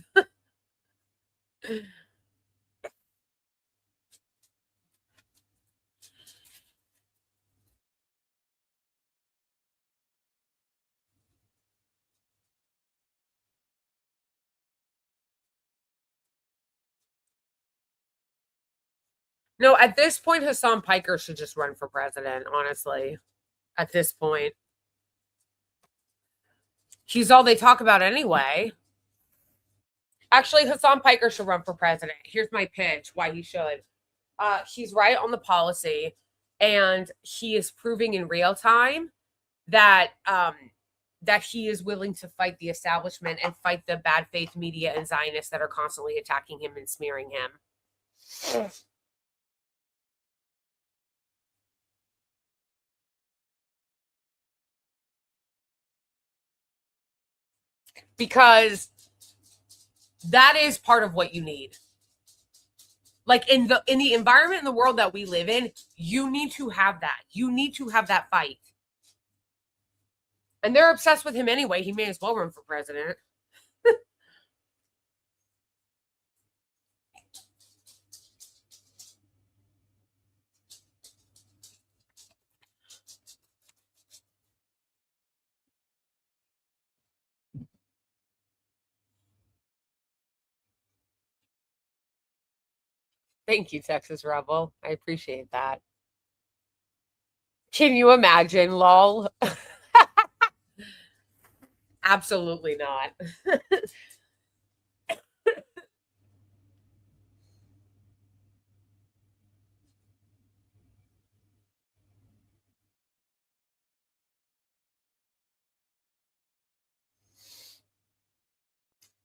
No, at this point, Hasan Piker should just run for president, honestly. At this point. He's all they talk about anyway. Actually, Hasan Piker should run for president. Here's my pitch why he should. He's right on the policy, and he is proving in real time that that he is willing to fight the establishment and fight the bad faith media and Zionists that are constantly attacking him and smearing him. Because that is part of what you need. Like in the environment in the world that we live in, you need to have that. You need to have that fight. And they're obsessed with him anyway. He may as well run for president. Thank you, Texas Rebel. I appreciate that. Can you imagine, lol? Absolutely not.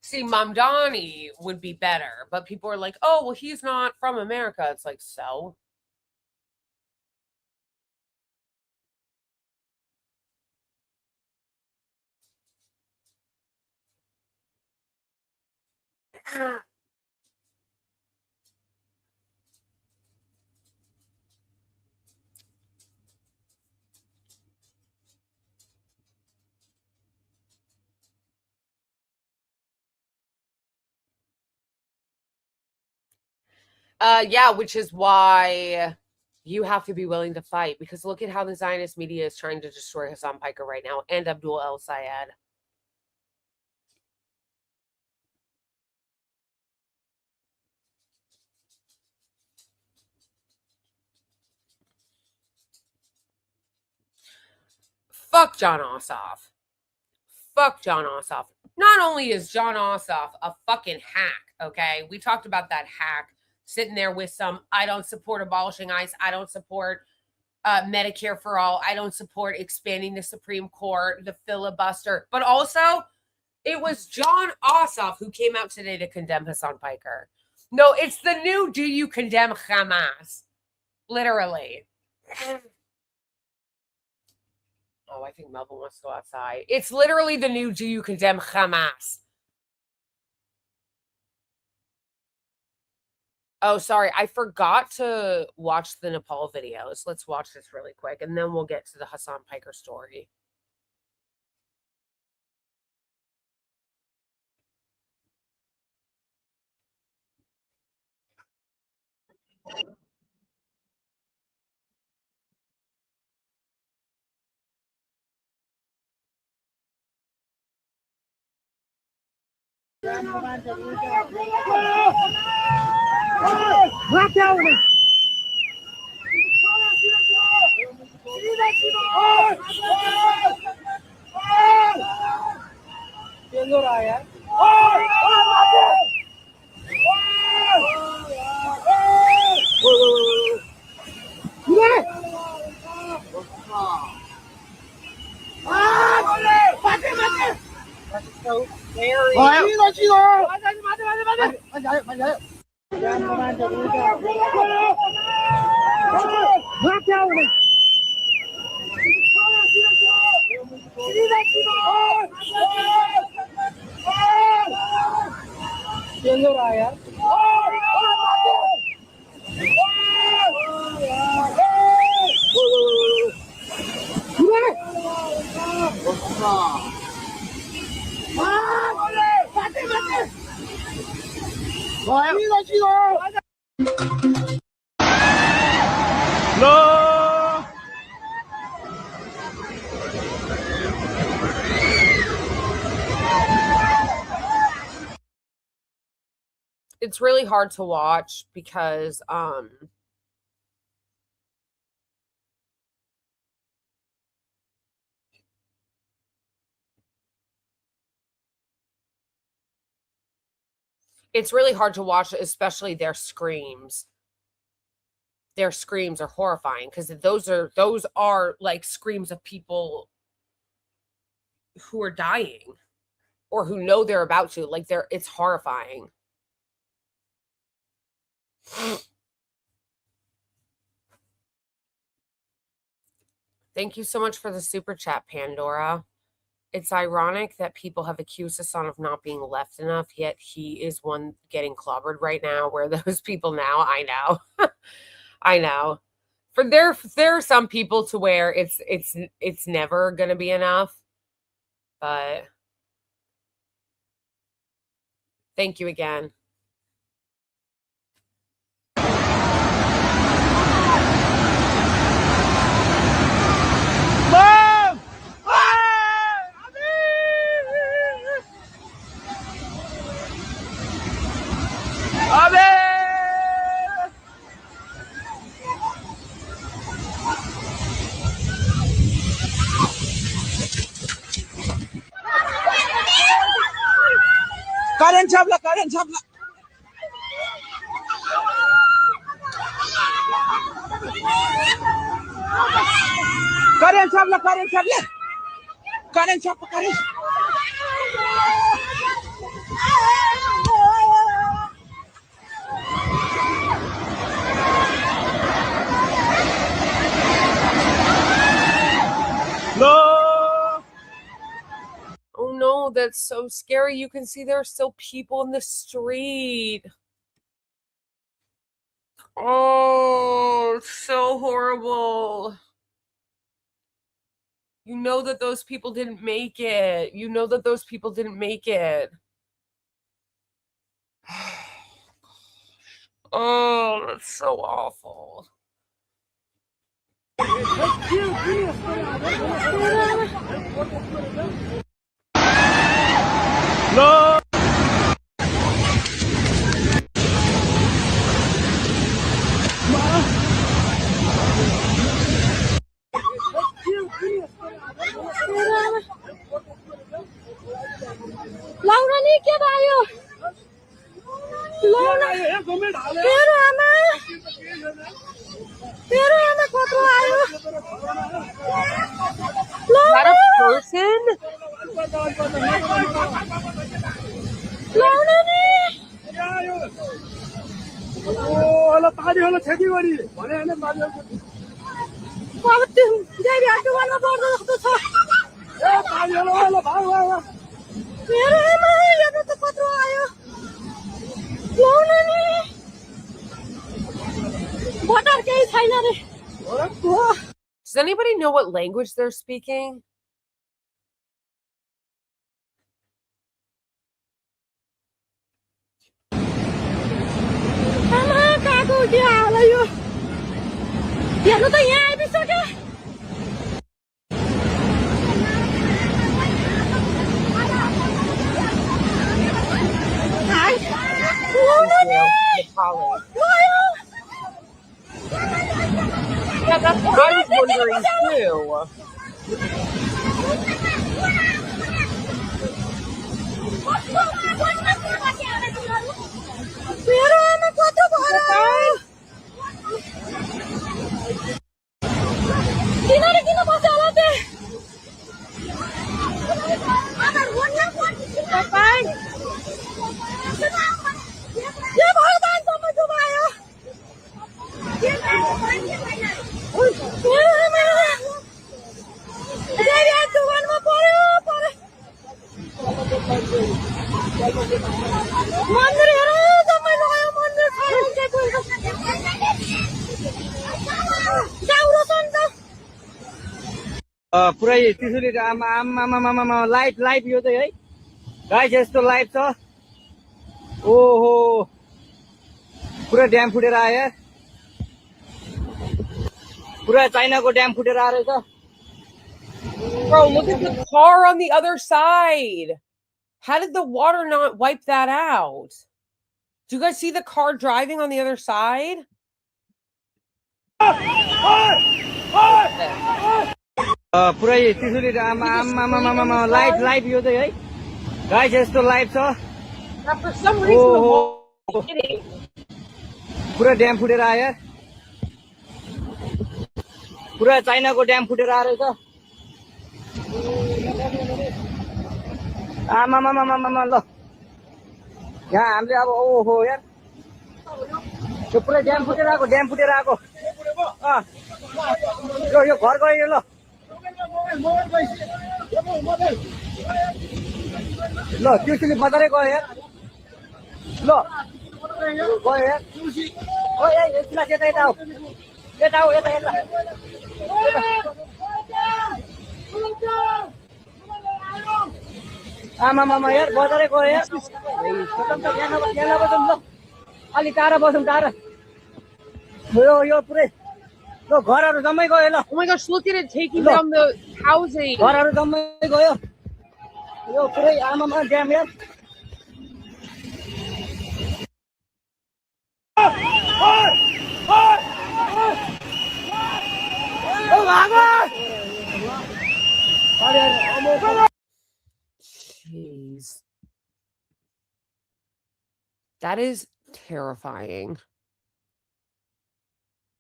See, Mamdani would be better, but people are like, oh, well, he's not from America. It's like, so? Yeah, which is why you have to be willing to fight, because look at how the Zionist media is trying to destroy Hasan Piker right now and Abdul El Sayed. Fuck John Ossoff. Fuck John Ossoff. Not only is John Ossoff a fucking hack, okay? We talked about that hack sitting there with some, I don't support abolishing ICE. I don't support Medicare for all. I don't support expanding the Supreme Court, the filibuster. But also, it was John Ossoff who came out today to condemn Hasan Piker. No, it's the new do you condemn Hamas? Literally. Oh, I think Melvin wants to go outside. It's literally the new do you condemn Hamas? Oh, sorry. I forgot to watch the Nepal videos. Let's watch this really quick, and then we'll get to the Hasan Piker story. So scary. No! It's really hard to watch because it's really hard to watch, especially their screams. Their screams are horrifying because those are like screams of people who are dying or who know they're about to. Like it's horrifying. Thank you so much for the super chat, Pandora. It's ironic that people have accused Hasan of not being left enough, yet he is one getting clobbered right now. Where are those people now? I know. I know. For there are some people to where it's never gonna be enough. But thank you again. Karen Chabla, Karen Chabla. Karen Chabla, Karen Chabla. Karen Chabla, Karen. No. Oh no, that's so scary. You can see there are still people in the street. Oh, it's so horrible. You know that those people didn't make it. You know that those people didn't make it. Oh, that's so awful. No. Lona. Pero ama. Pero ama cuatro años. Is that a person? Lona ni. Bakit jadi aku mana baru tu sah. Pero ama ya tu cuatro años. Lona ni. Water case hai na re. Does anybody know what language they're speaking? Ama kago dia lah yo. Dia tu tanya bisa ke? Hai. Lona ni. Yeah, that's what I was wondering too. Pero ama cuatro años. Kinare kina masalah deh. Bye. Ya भगवान समझ आया Jadi Tuhan mau pare मंदिर हेरो समय लगायो मंदिर छायो के कोही जाउरो सन्त पुरै त्रिशुली आमा लाइभ यो चाहिँ है गाइस यस्तो लाइभ छ ओहो पुरा ड्याम फुटेर आयो पुरा चाइनाको ड्याम फुटेर आएर छ Bro, look at the car on the other side. How did the water not wipe that out? Do you guys see the car driving on the other side? पुरै त्रिशुली आमा लाइभ यो चाहिँ है गाइस यस्तो live छ Now, for some reason, the wall is hitting. पुरा dam फुटेर आयो पुरा चाइनाको ड्याम फुटेर आएर छ आमा ल यहाँ हामीले अब ओहो यार यो पुरै ड्याम फुटेर आएको यो घर गयो ल ल त्रिशुली बजारै गयो यार ल गयो यार ओ यता आमा यार बजारै गयो यार यहाँ बसौँ ल अलि टाढा बसौँ टाढा यो पुरै ल घरहरू जम्मै गयो ल Oh my gosh, look at it taking down the housing. घरहरू जम्मै गयो यो पुरै आमामा ड्याम यार Jeez. That is terrifying.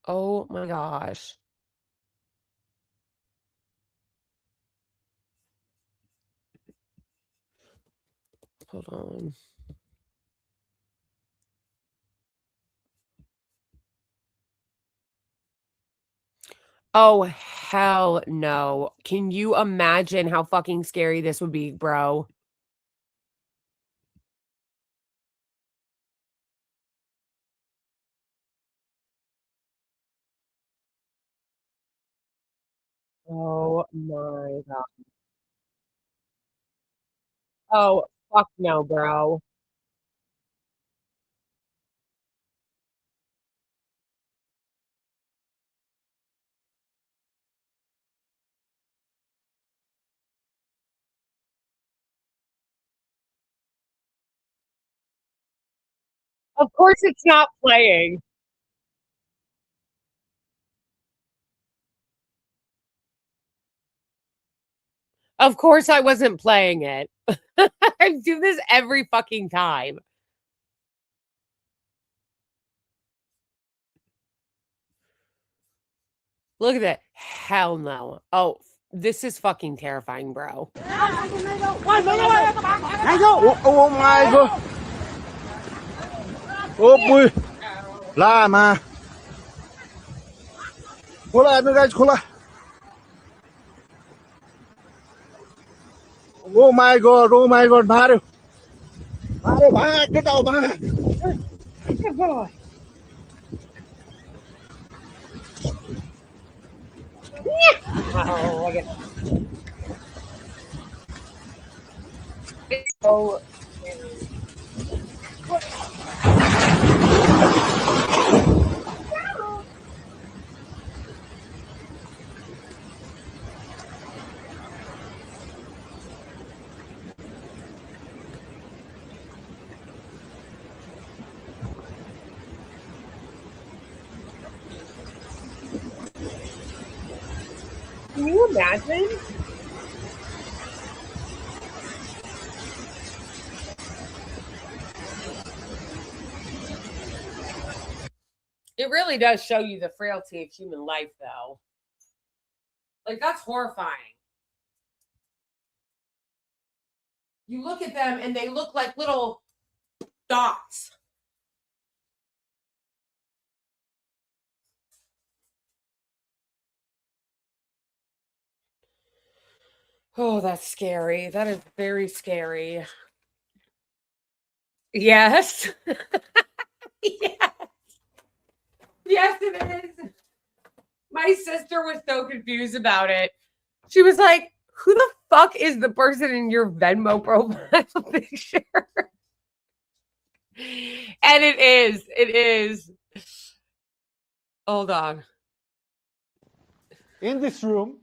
Oh my gosh. Hold on. Oh, hell no. Can you imagine how fucking scary this would be, bro? Oh my god. Oh, fuck no, bro. Of course it's not playing. Of course I wasn't playing it. I do this every fucking time. Look at that. Hell no. Oh, this is fucking terrifying, bro. Oh my god. Oh boy. La mà. Khola mấy guys khola. Oh my god. Oh my god. Bhare. Bhare bhag get out bhag. Oh, okay. Oh, can you imagine? It really does show you the frailty of human life, though. Like, that's horrifying. You look at them and they look like little dots. Oh, that's scary. That is very scary. Yes. Yes. Yes, it is. My sister was so confused about it. She was like, who the fuck is the person in your Venmo profile picture? And it is. It is. Hold on. In this room,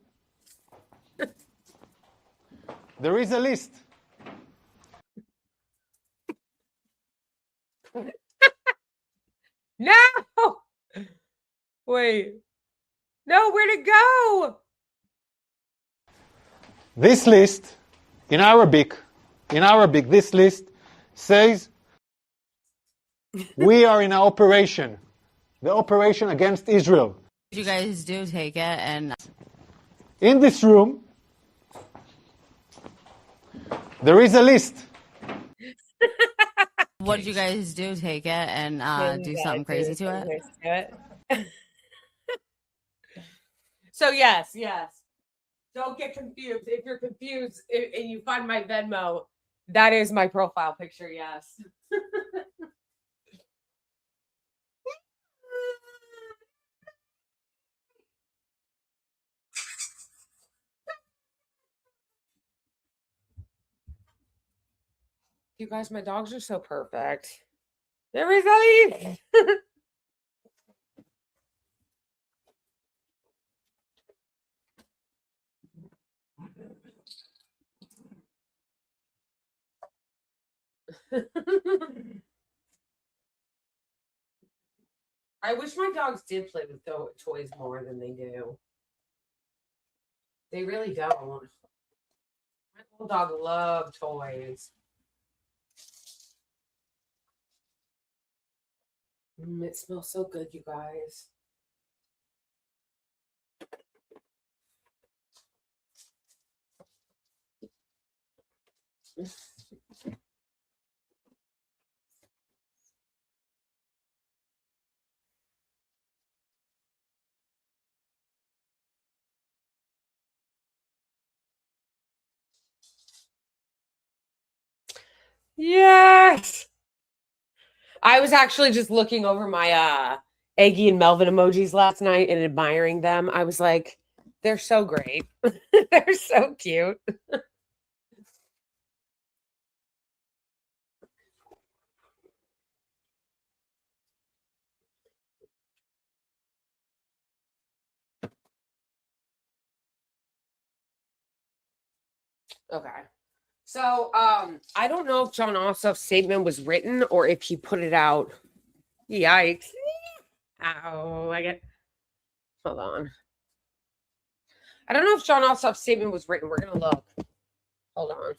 there is a list. No! Wait. No, where'd it go? This list, in Arabic, this list says we are in an operation, the operation against Israel. You guys do take it, and In this room, there is a list. what did you guys do? Take it and do something crazy to it? So yes. Don't get confused. If you're confused and you find my Venmo, that is my profile picture, yes. You guys, my dogs are so perfect. There is Ali. I wish my dogs did play with toys more than they do. They really don't. My little dog loves toys. It smells so good, you guys. Yes. I was actually just looking over my Eggie and Melvin emojis last night and admiring them. I was like, they're so great. They're so cute. Okay. So I don't know if John Ossoff's statement was written or if he put it out. Yikes. Ow. Hold on. I don't know if John Ossoff's statement was written. We're gonna look. Hold on.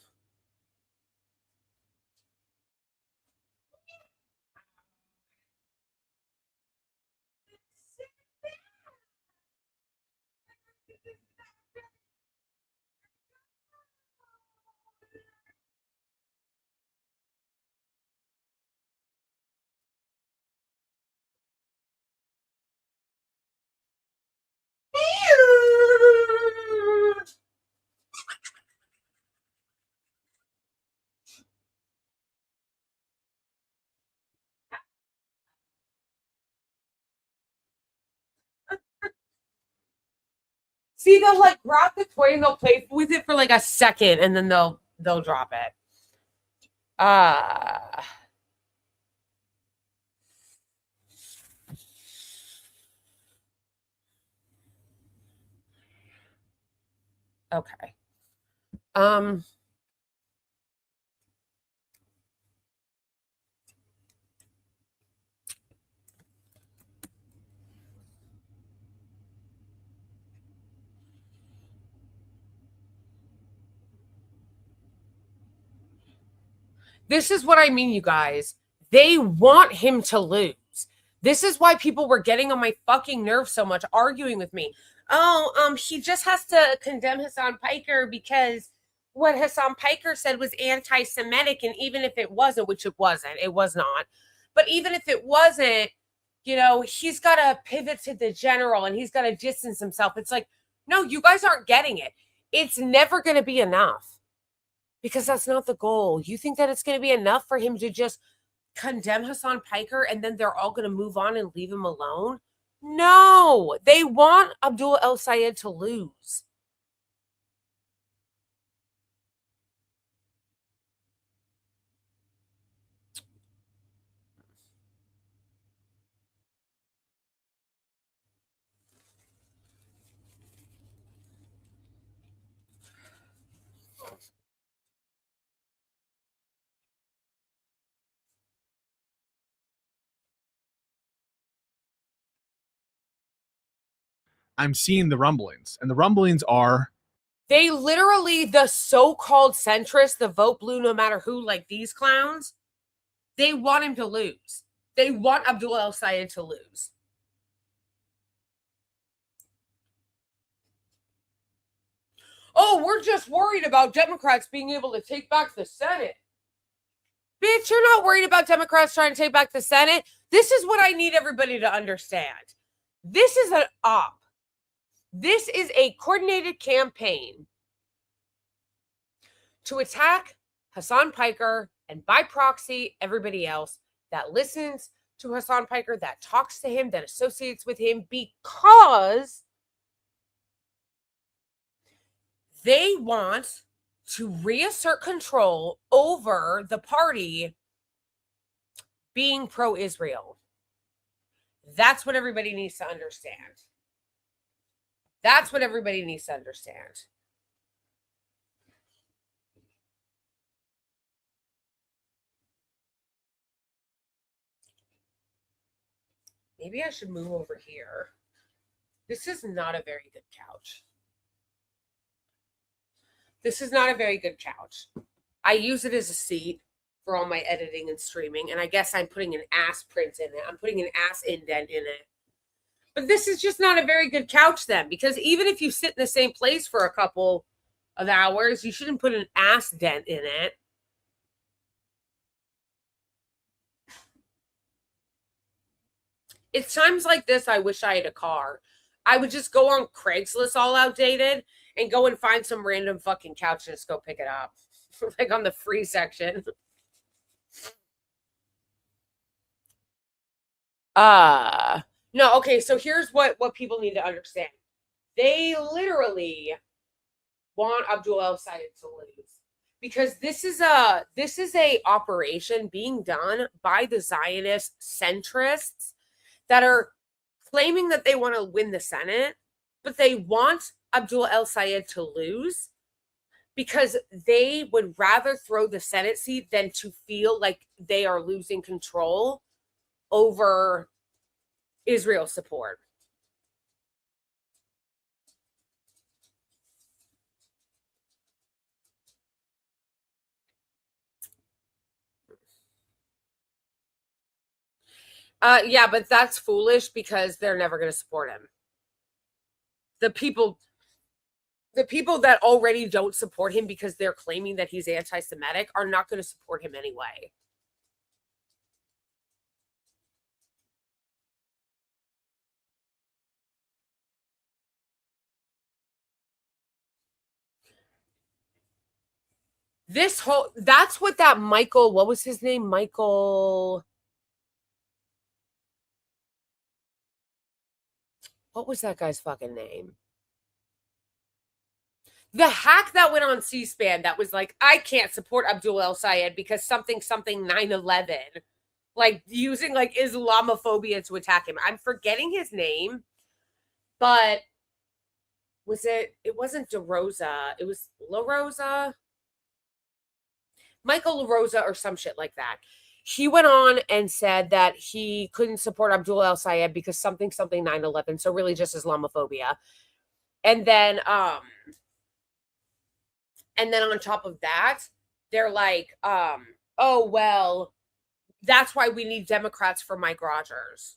See, they'll like grab the toy and they'll play with it for like a second and then they'll drop it. Okay. This is what I mean, you guys. They want him to lose. This is why people were getting on my fucking nerves so much, arguing with me. Oh, he just has to condemn Hasan Piker because what Hasan Piker said was anti-Semitic, and even if it wasn't, which it was not. But even if it wasn't, you know, he's got to pivot to the general and he's got to distance himself. It's like, no, you guys aren't getting it. It's never going to be enough because that's not the goal. You think that it's going to be enough for him to just condemn Hasan Piker and then they're all going to move on and leave him alone? No, they want Abdul El Sayed to lose. I'm seeing the rumblings, and the rumblings are they literally, the so-called centrists, the vote blue no matter who, like these clowns, they want him to lose. They want Abdul El Sayed to lose. Oh, we're just worried about Democrats being able to take back the Senate. Bitch, you're not worried about Democrats trying to take back the Senate. This is what I need everybody to understand. This is an op. This is a coordinated campaign to attack Hasan Piker and by proxy, everybody else that listens to Hasan Piker, that talks to him, that associates with him, because they want to reassert control over the party being pro-Israel. That's what everybody needs to understand. That's what everybody needs to understand. Maybe I should move over here. This is not a very good couch. This is not a very good couch. I use it as a seat for all my editing and streaming, and I guess I'm putting an ass print in it. I'm putting an ass indent in it. But this is just not a very good couch then, because even if you sit in the same place for a couple of hours, you shouldn't put an ass dent in it. It's times like this I wish I had a car. I would just go on Craigslist all outdated and go and find some random fucking couch and just go pick it up. Like on the free section. No, okay, so here's what people need to understand. They literally want Abdul El Sayed to lose because this is a operation being done by the Zionist centrists that are claiming that they want to win the Senate, but they want Abdul El Sayed to lose because they would rather throw the Senate seat than to feel like they are losing control over Israel support. Yeah, but that's foolish because they're never going to support him. The people that already don't support him because they're claiming that he's anti-Semitic are not going to support him anyway. That's what that Michael, what was his name? Michael, what was that guy's fucking name? The hack that went on C-SPAN that was like, I can't support Abdul El-Sayed because something 9/11, like using like Islamophobia to attack him. I'm forgetting his name, but it wasn't DeRosa. It was La Rosa, Michael La Rosa or some shit like that. He went on and said that he couldn't support Abdul El-Sayed because something 9/11. So really just Islamophobia. And then on top of that, they're like, oh, well, that's why we need Democrats for Mike Rogers.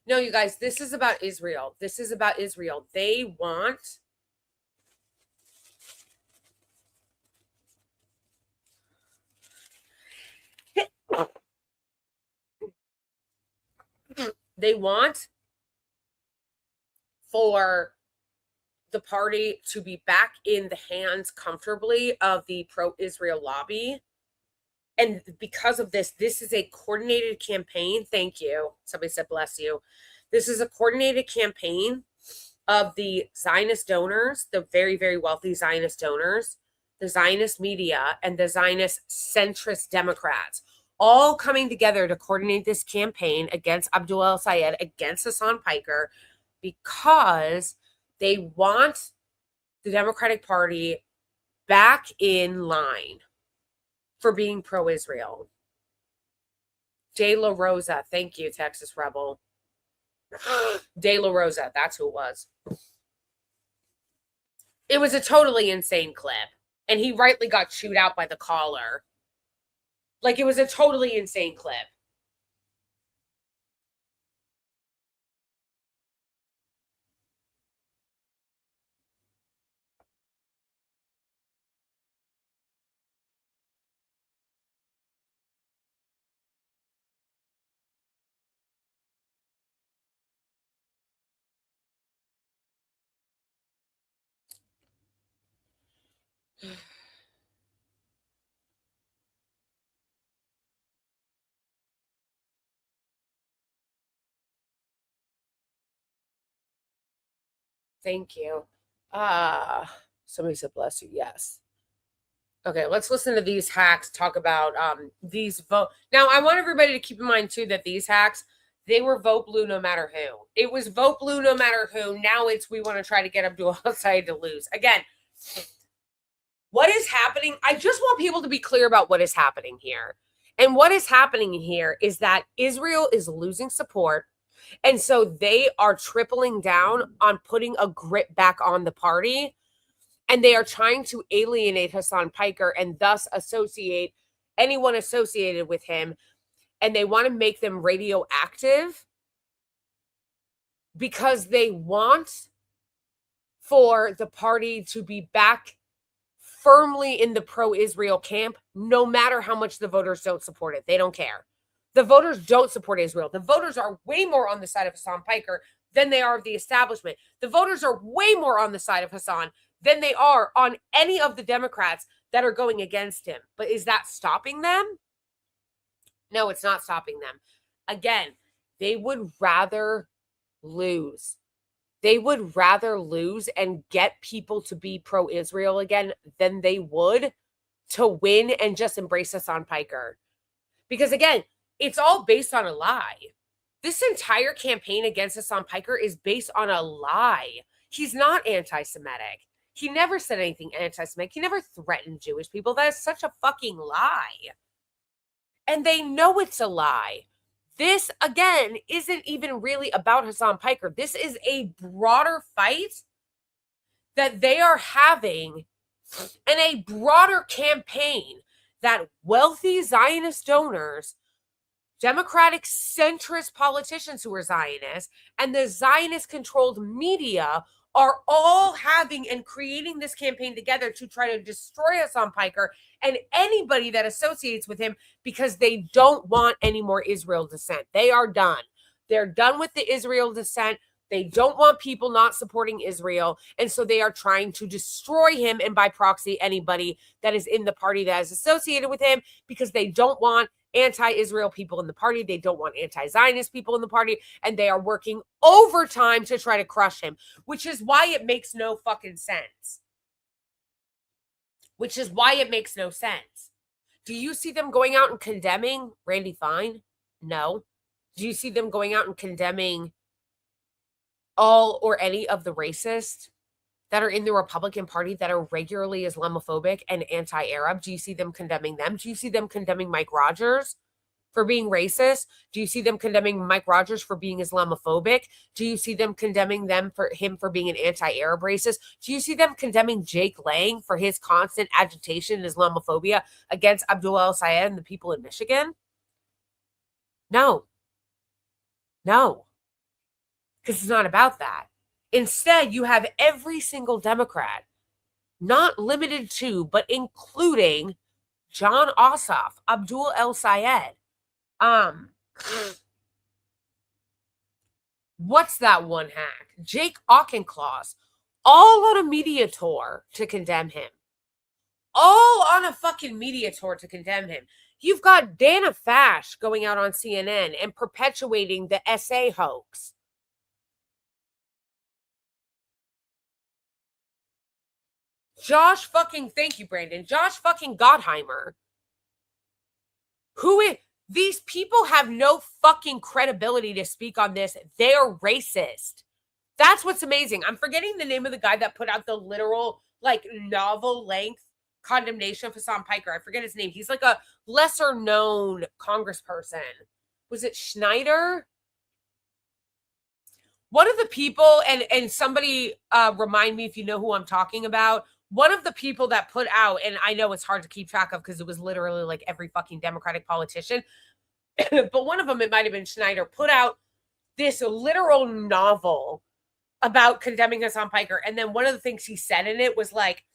No, you guys, this is about Israel. This is about Israel. They want for the party to be back in the hands comfortably of the pro-Israel lobby. And because of this, this is a coordinated campaign. Thank you. Somebody said, bless you. This is a coordinated campaign of the Zionist donors, the very, very wealthy Zionist donors, the Zionist media, and the Zionist centrist Democrats, all coming together to coordinate this campaign against Abdul El-Sayed, against Hasan Piker, because they want the Democratic Party back in line for being pro-Israel. De La Rosa, thank you, Texas Rebel. De La Rosa, that's who it was. It was a totally insane clip. And he rightly got chewed out by the caller. Like, it was a totally insane clip. Thank you. Somebody said bless you. Yes. Okay, let's listen to these hacks talk about these vote. Now, I want everybody to keep in mind too that these hacks, they were vote blue no matter who. It was vote blue no matter who. Now it's we want to try to get Abdul El-Sayed to lose. Again, what is happening? I just want people to be clear about what is happening here. And what is happening here is that Israel is losing support. And so they are tripling down on putting a grip back on the party. And they are trying to alienate Hasan Piker and thus associate anyone associated with him. And they want to make them radioactive because they want for the party to be back firmly in the pro-Israel camp, no matter how much the voters don't support it. They don't care. The voters don't support Israel. The voters are way more on the side of Hasan Piker than they are of the establishment. The voters are way more on the side of Hasan than they are on any of the Democrats that are going against him. But is that stopping them? No, it's not stopping them. Again, they would rather lose. They would rather lose and get people to be pro-Israel again than they would to win and just embrace Hasan Piker. Because again, it's all based on a lie. This entire campaign against Hasan Piker is based on a lie. He's not anti-Semitic. He never said anything anti-Semitic. He never threatened Jewish people. That is such a fucking lie. And they know it's a lie. This, again, isn't even really about Hasan Piker. This is a broader fight that they are having and a broader campaign that wealthy Zionist donors, Democratic centrist politicians who are Zionists, and the Zionist-controlled media are all having and creating this campaign together to try to destroy Hasan Piker and anybody that associates with him because they don't want any more Israel dissent. They are done. They're done with the Israel dissent. They don't want people not supporting Israel. And so they are trying to destroy him and by proxy anybody that is in the party that is associated with him because they don't want anti-Israel people in the party. They don't want anti-Zionist people in the party. And they are working overtime to try to crush him, which is why it makes no fucking sense. Which is why it makes no sense. Do you see them going out and condemning Randy Fine? No. Do you see them going out and condemning all or any of the racists that are in the Republican Party that are regularly Islamophobic and anti-Arab? Do you see them condemning them? Do you see them condemning Mike Rogers for being racist? Do you see them condemning Mike Rogers for being Islamophobic? Do you see them condemning him for being an anti-Arab racist? Do you see them condemning Jake Lang for his constant agitation and Islamophobia against Abdul El-Sayed and the people in Michigan? No. No. Because it's not about that. Instead, you have every single Democrat, not limited to, but including John Ossoff, Abdul El-Sayed, what's that one hack? Jake Auchincloss, all on a media tour to condemn him. All on a fucking media tour to condemn him. You've got Dana Fash going out on CNN and perpetuating the SA hoax. Josh fucking, thank you, Brandon. Josh fucking Gottheimer. These people have no fucking credibility to speak on this. They're racist. That's what's amazing. I'm forgetting the name of the guy that put out the literal, like, novel-length condemnation of Hasan Piker. I forget his name. He's like a lesser-known congressperson. Was it Schneider? One of the people, and somebody remind me if you know who I'm talking about, one of the people that put out, and I know it's hard to keep track of because it was literally like every fucking Democratic politician, but one of them, it might have been Schneider, put out this literal novel about condemning Hasan Piker. And then one of the things he said in it was like,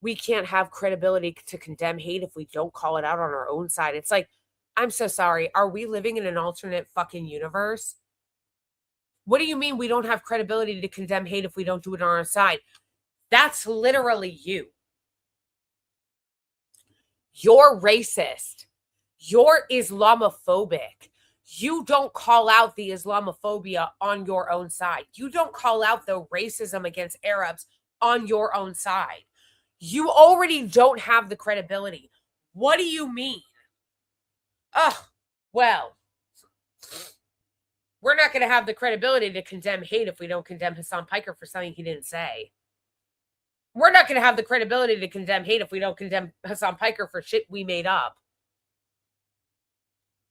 we can't have credibility to condemn hate if we don't call it out on our own side. It's like, I'm so sorry. Are we living in an alternate fucking universe? What do you mean we don't have credibility to condemn hate if we don't do it on our side? That's literally you. You're racist. You're Islamophobic. You don't call out the Islamophobia on your own side. You don't call out the racism against Arabs on your own side. You already don't have the credibility. What do you mean? Well, we're not going to have the credibility to condemn hate if we don't condemn Hasan Piker for something he didn't say. We're not going to have the credibility to condemn hate if we don't condemn Hasan Piker for shit we made up.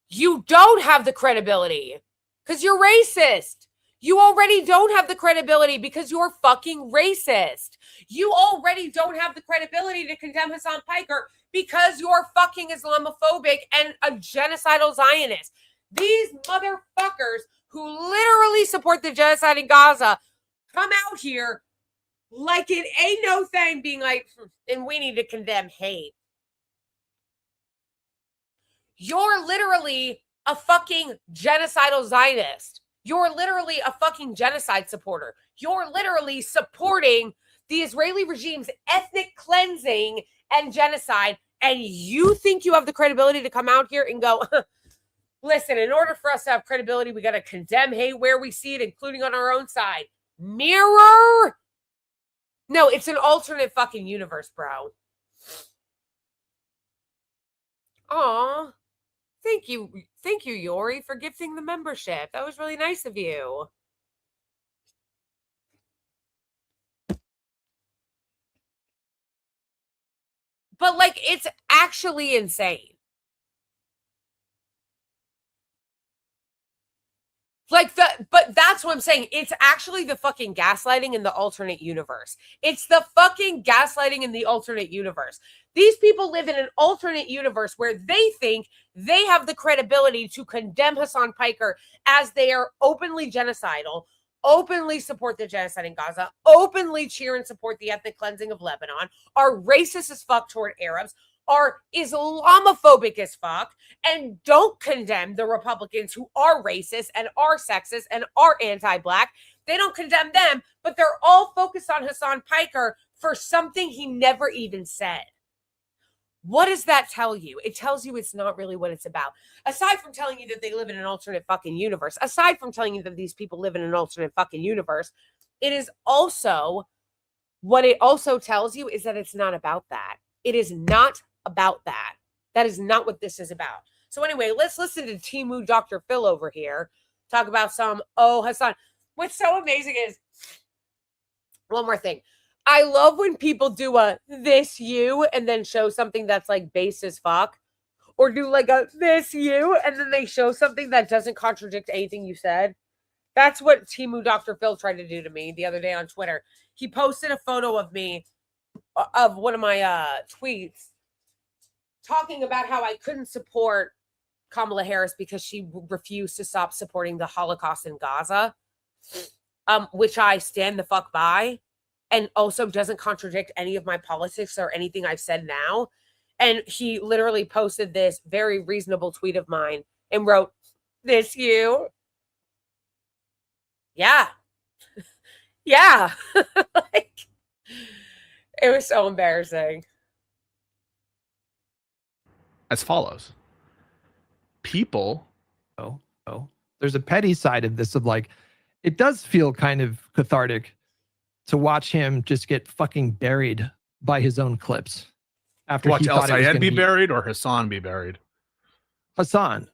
You don't have the credibility because you're racist. You already don't have the credibility because you're fucking racist. You already don't have the credibility to condemn Hasan Piker because you're fucking Islamophobic and a genocidal Zionist. These motherfuckers who literally support the genocide in Gaza come out here like it ain't no thing, being like, and we need to condemn hate. You're literally a fucking genocidal Zionist. You're literally a fucking genocide supporter. You're literally supporting the Israeli regime's ethnic cleansing and genocide. And you think you have the credibility to come out here and go, listen, in order for us to have credibility, we got to condemn hate where we see it, including on our own side. Mirror? No, it's an alternate fucking universe, bro. Aw. Thank you, Yori, for gifting the membership. That was really nice of you. But, like, it's actually insane. But that's what I'm saying. It's actually the fucking gaslighting in the alternate universe. It's the fucking gaslighting in the alternate universe. These people live in an alternate universe where they think they have the credibility to condemn Hasan Piker as they are openly genocidal, openly support the genocide in Gaza, openly cheer and support the ethnic cleansing of Lebanon, are racist as fuck toward Arabs, are Islamophobic as fuck, and don't condemn the Republicans who are racist and are sexist and are anti-black. They don't condemn them, but they're all focused on Hasan Piker for something he never even said. What does that tell you? It tells you it's not really what it's about. Aside from telling you that they live in an alternate fucking universe, aside from telling you that these people live in an alternate fucking universe, it is also, what it also tells you is that it's not about that. It is not about that. That is not what this is about. So anyway, let's listen to Timu Dr. Phil over here talk about some, Hasan. What's so amazing is, one more thing. I love when people do a this you and then show something that's like base as fuck, or do like a this you and then they show something that doesn't contradict anything you said. That's what Timu Dr. Phil tried to do to me the other day on Twitter. He posted a photo of me, of one of my tweets, talking about how I couldn't support Kamala Harris because she refused to stop supporting the Holocaust in Gaza, which I stand the fuck by, and also doesn't contradict any of my politics or anything I've said now. And he literally posted this very reasonable tweet of mine and wrote, this you? Yeah. Yeah. Like, it was so embarrassing. As follows. People. There's a petty side of this of like, it does feel kind of cathartic to watch him just get fucking buried by his own clips. After Watch he El thought it was Sayed gonna be buried or Hasan be buried? Hasan.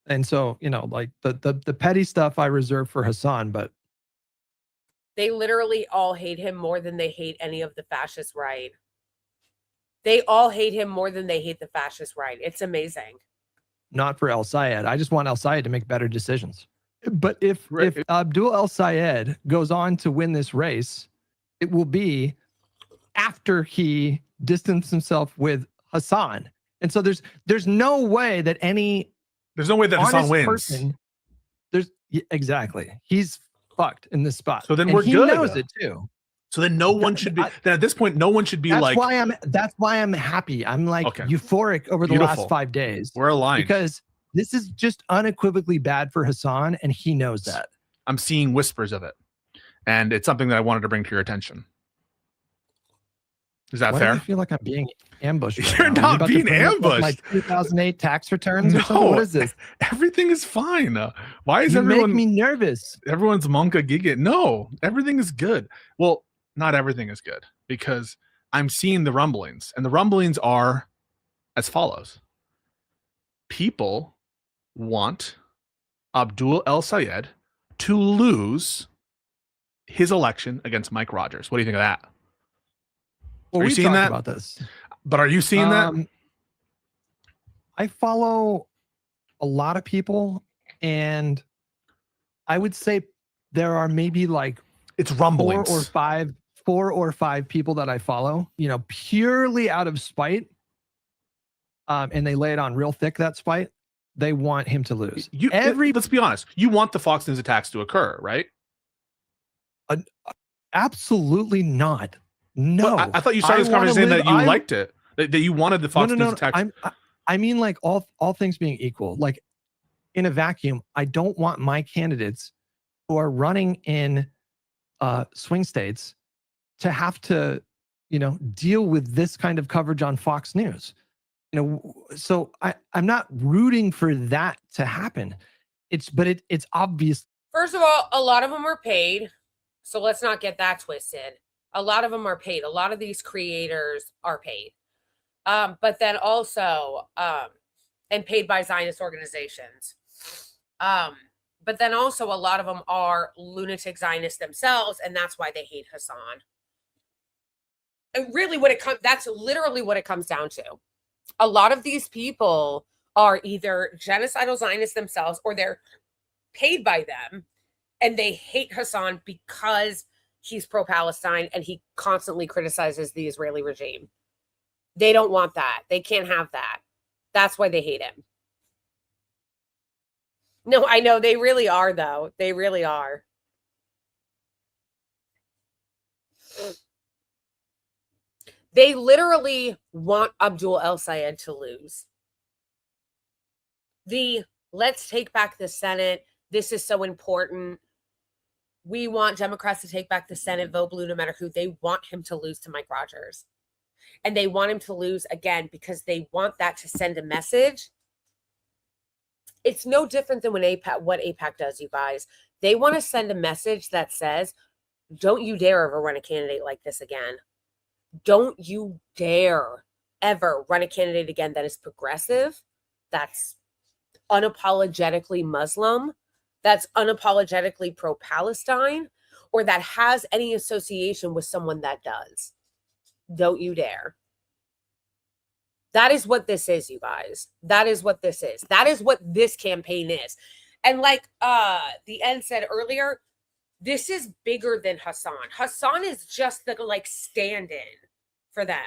And so, you know, like the petty stuff I reserve for Hasan, but they literally all hate him more than they hate any of the fascist right. They all hate him more than they hate the fascist right. It's amazing. not for El Sayed. I just want El Sayed to make better decisions. But if Abdul El Sayed goes on to win this race, it will be after he distanced himself with Hasan. And so there's no way that there's no way that Hasan wins. Person, exactly. He's fucked in this spot. So then and we're he good. He knows it too. So then no one should be. Then at this point, no one should be that's like. That's why I'm happy. I'm like okay. euphoric over the last 5 days. We're aligned because this is just unequivocally bad for Hasan, and he knows that. I'm seeing whispers of it, and it's something that I wanted to bring to your attention. Is that fair? I feel like I'm being ambushed. Right You're now. not being ambushed. My 2008 tax returns or something. What is this? Everything is fine. Why is you everyone? Make me nervous. Everyone's monka giga. No, everything is good. Well, not everything is good because I'm seeing the rumblings, and the rumblings are as follows. People want Abdul El Sayed to lose his election against Mike Rogers. What do you think of that? Well, are you seeing that? About this, but are you seeing that? I follow a lot of people, and I would say there are maybe like it's rumblings. 4 or 5 people that I follow, purely out of spite. And they lay it on real thick, that spite. They want him to lose. Let's be honest. You want the Fox News attacks to occur, right? Absolutely not. No. Well, I thought you started this conversation that you liked it. That you wanted the Fox News attacks. I mean, like all things being equal, like in a vacuum, I don't want my candidates who are running in swing states to have to, deal with this kind of coverage on Fox News. So I'm not rooting for that to happen. It's obvious. First of all, a lot of them are paid. So let's not get that twisted. A lot of them are paid. A lot of these creators are paid. But then also, and paid by Zionist organizations. But then also a lot of them are lunatic Zionists themselves, and that's why they hate Hasan. And really that's literally what it comes down to. A lot of these people are either genocidal Zionists themselves, or they're paid by them, and they hate Hasan because he's pro-Palestine and he constantly criticizes the Israeli regime. They don't want that. They can't have that. That's why they hate him. No, I know. They really are, though. They really are. They literally want Abdul El Sayed to lose. Let's take back the Senate. This is so important. We want Democrats to take back the Senate, vote blue no matter who. They want him to lose to Mike Rogers. and they want him to lose again because they want that to send a message. It's no different than what AIPAC does, you guys. They want to send a message that says, don't you dare ever run a candidate like this again. Don't you dare ever run a candidate again that is progressive, that's unapologetically Muslim, that's unapologetically pro-Palestine, or that has any association with someone that does. Don't you dare. That is what this is, you guys. That is what this is. That is what this campaign is. And like the end said earlier, this is bigger than Hasan. Hasan is just the like stand-in for them.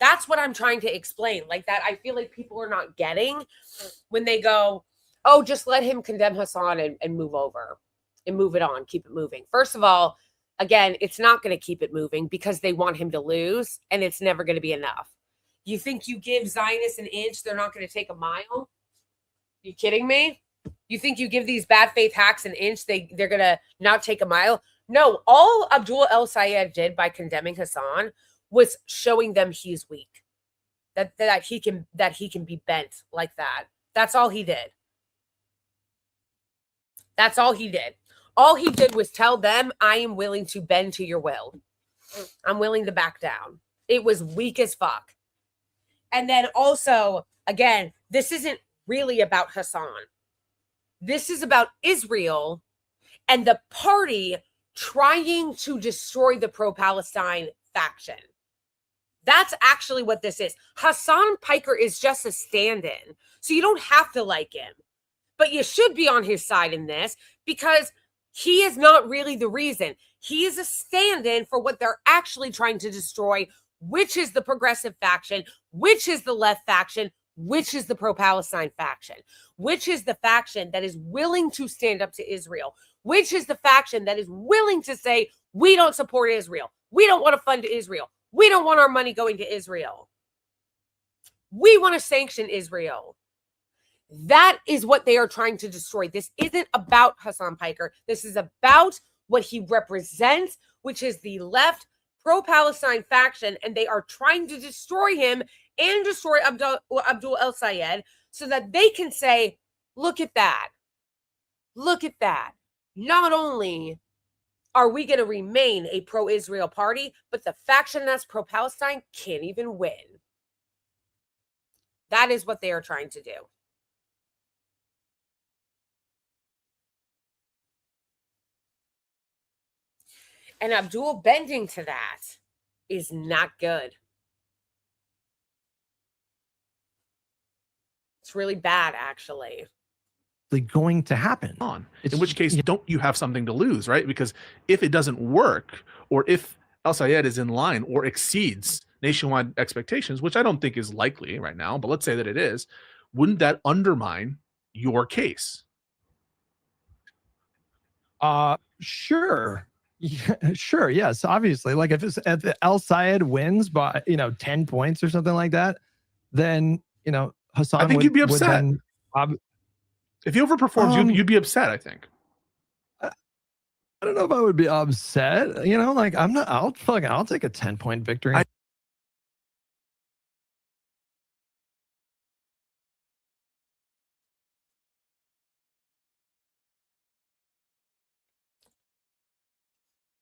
That's what I'm trying to explain. Like that, I feel like people are not getting when they go, oh, just let him condemn Hasan and move over and move it on, keep it moving. First of all, again, it's not going to keep it moving because they want him to lose, and it's never going to be enough. You think you give Zionists an inch, they're not going to take a mile? You kidding me? You think you give these bad faith hacks an inch, they're going to not take a mile? No, all Abdul El Sayed did by condemning Hasan was showing them he's weak. That he can be bent like that. That's all he did. That's all he did. All he did was tell them, I am willing to bend to your will. I'm willing to back down. It was weak as fuck. And then also, again, this isn't really about Hasan. This is about Israel and the party trying to destroy the pro-Palestine faction. That's actually what this is. Hasan Piker is just a stand-in. So you don't have to like him. But you should be on his side in this because he is not really the reason. He is a stand-in for what they're actually trying to destroy, which is the progressive faction, which is the left faction, which is the pro-Palestine faction, which is the faction that is willing to stand up to Israel, which is the faction that is willing to say, we don't support Israel. We don't want to fund Israel. We don't want our money going to Israel. We want to sanction Israel. That is what they are trying to destroy. This isn't about Hasan Piker. This is about what he represents, which is the left pro-Palestine faction, and they are trying to destroy him and destroy Abdul El Sayed so that they can say, look at that. Look at that. Not only are we going to remain a pro-Israel party, but the faction that's pro-Palestine can't even win. That is what they are trying to do. And Abdul bending to that is not good. It's really bad, actually. Going to happen. In which case, don't you have something to lose, right? Because if it doesn't work, or if El Sayed is in line or exceeds nationwide expectations, which I don't think is likely right now, but let's say that it is, wouldn't that undermine your case? Sure. Yeah, sure. Yes, obviously. Like if El Sayed wins by 10 points or something like that, then Hasan. I think you'd be upset. If he overperforms, you'd be upset. I think. I don't know if I would be upset. Like I'm not. I'll take a 10-point victory.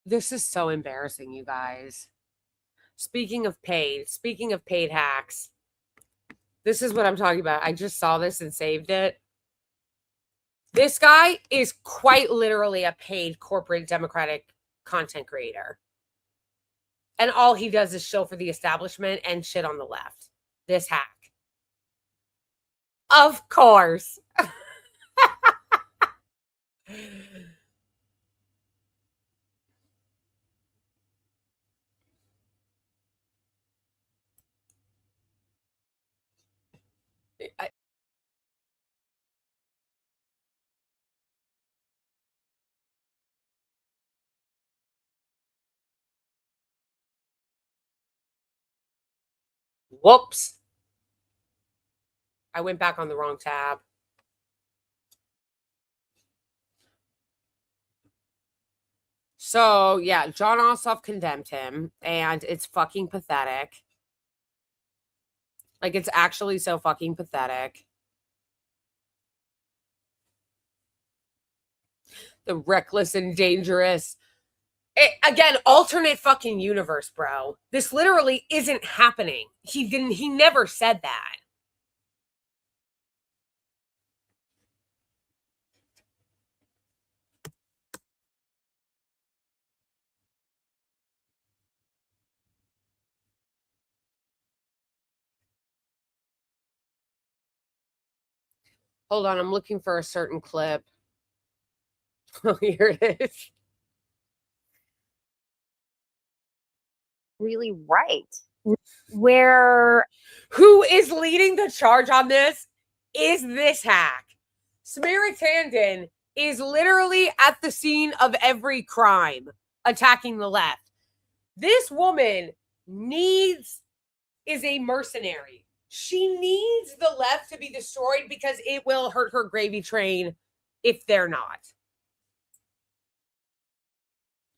This is so embarrassing, you guys. Speaking of paid hacks, this is what I'm talking about. I just saw this and saved it. This guy is quite literally a paid corporate Democratic content creator. And all he does is show for the establishment and shit on the left. This hack. Of course. Whoops. I went back on the wrong tab. So, yeah, John Ossoff condemned him, and it's fucking pathetic. Like, it's actually so fucking pathetic. The reckless and dangerous. Again, alternate fucking universe, bro. This literally isn't happening. He never said that. Hold on, I'm looking for a certain clip. Oh, here it is. Really right. Where who is leading the charge on this is this hack. Samaritandon is literally at the scene of every crime, attacking the left. This woman is a mercenary. She needs the left to be destroyed because it will hurt her gravy train if they're not.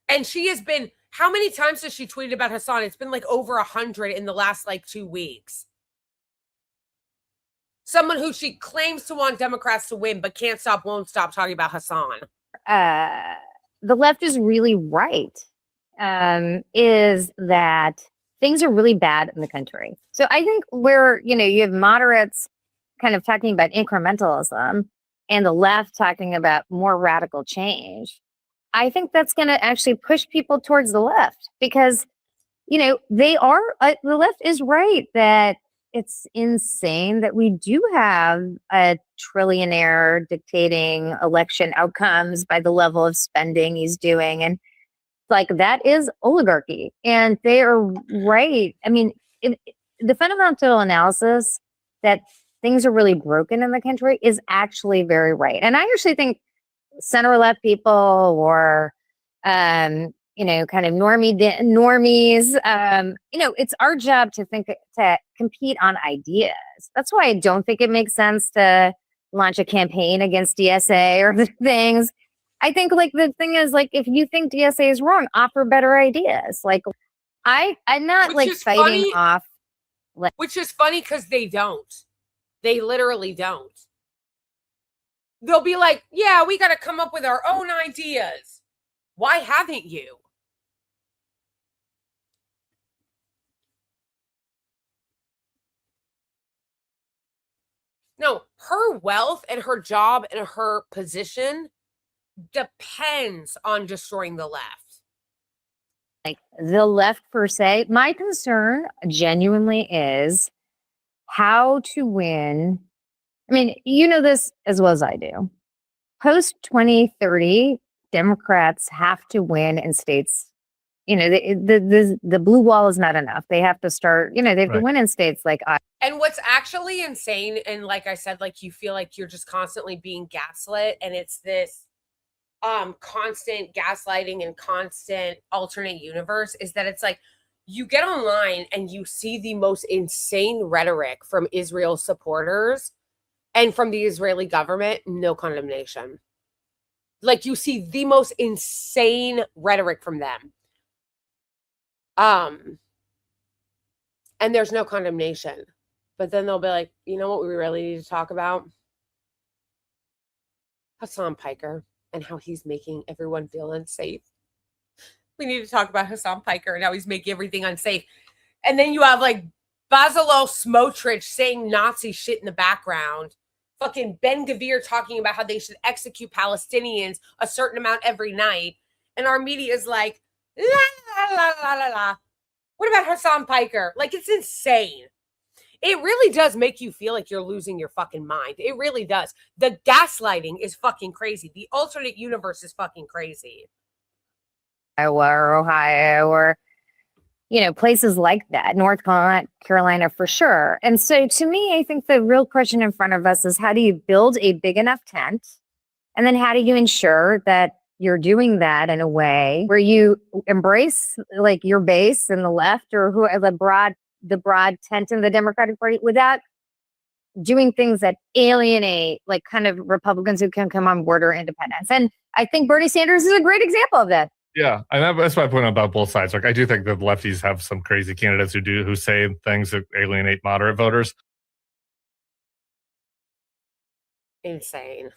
And she has been, how many times has she tweeted about Hasan? It's been like over 100 in the last like 2 weeks. Someone who she claims to want Democrats to win, but can't stop, won't stop talking about Hasan. The left is really right, is that things are really bad in the country. So I think where, you have moderates kind of talking about incrementalism and the left talking about more radical change, I think that's going to actually push people towards the left because, they are, the left is right that it's insane that we do have a trillionaire dictating election outcomes by the level of spending he's doing. And like, that is oligarchy. And they are right. I mean, the fundamental analysis that things are really broken in the country is actually very right. And I actually think center-left people or, kind of normies, it's our job to compete on ideas. That's why I don't think it makes sense to launch a campaign against DSA or the things. I think like the thing is like, if you think DSA is wrong, offer better ideas. Like I'm not Which like is fighting funny, off. Which is funny because they don't. They literally don't. They'll be like, yeah, we got to come up with our own ideas. Why haven't you? No, her wealth and her job and her position depends on destroying the left. Like the left per se. My concern genuinely is how to win. I mean, you know this as well as I do. Post 2030, Democrats have to win in states. The blue wall is not enough. They have to start, they have to win in states like Iowa. And what's actually insane, and like I said, like you feel like you're just constantly being gaslit, and it's this constant gaslighting and constant alternate universe, is that it's like you get online and you see the most insane rhetoric from Israel supporters and from the Israeli government, no condemnation. Like you see the most insane rhetoric from them. And there's no condemnation. But then they'll be like, you know what we really need to talk about? Hasan Piker and how he's making everyone feel unsafe. We need to talk about Hasan Piker and how he's making everything unsafe. And then you have like Bezalel Smotrich saying Nazi shit in the background. Fucking Ben Gvir talking about how they should execute Palestinians a certain amount every night. And our media is like, la, la, la, la, la. What about Hasan Piker? Like, it's insane. It really does make you feel like you're losing your fucking mind. It really does. The gaslighting is fucking crazy. The alternate universe is fucking crazy. Iowa or Ohio or, places like that, North Carolina for sure. And so to me, I think the real question in front of us is how do you build a big enough tent? And then how do you ensure that you're doing that in a way where you embrace like your base and the left or who the broad tent in the Democratic Party without doing things that alienate like kind of Republicans who can come on board or independents. And I think Bernie Sanders is a great example of that. Yeah, and that's my point about both sides. Like, I do think that lefties have some crazy candidates who say things that alienate moderate voters. Insane.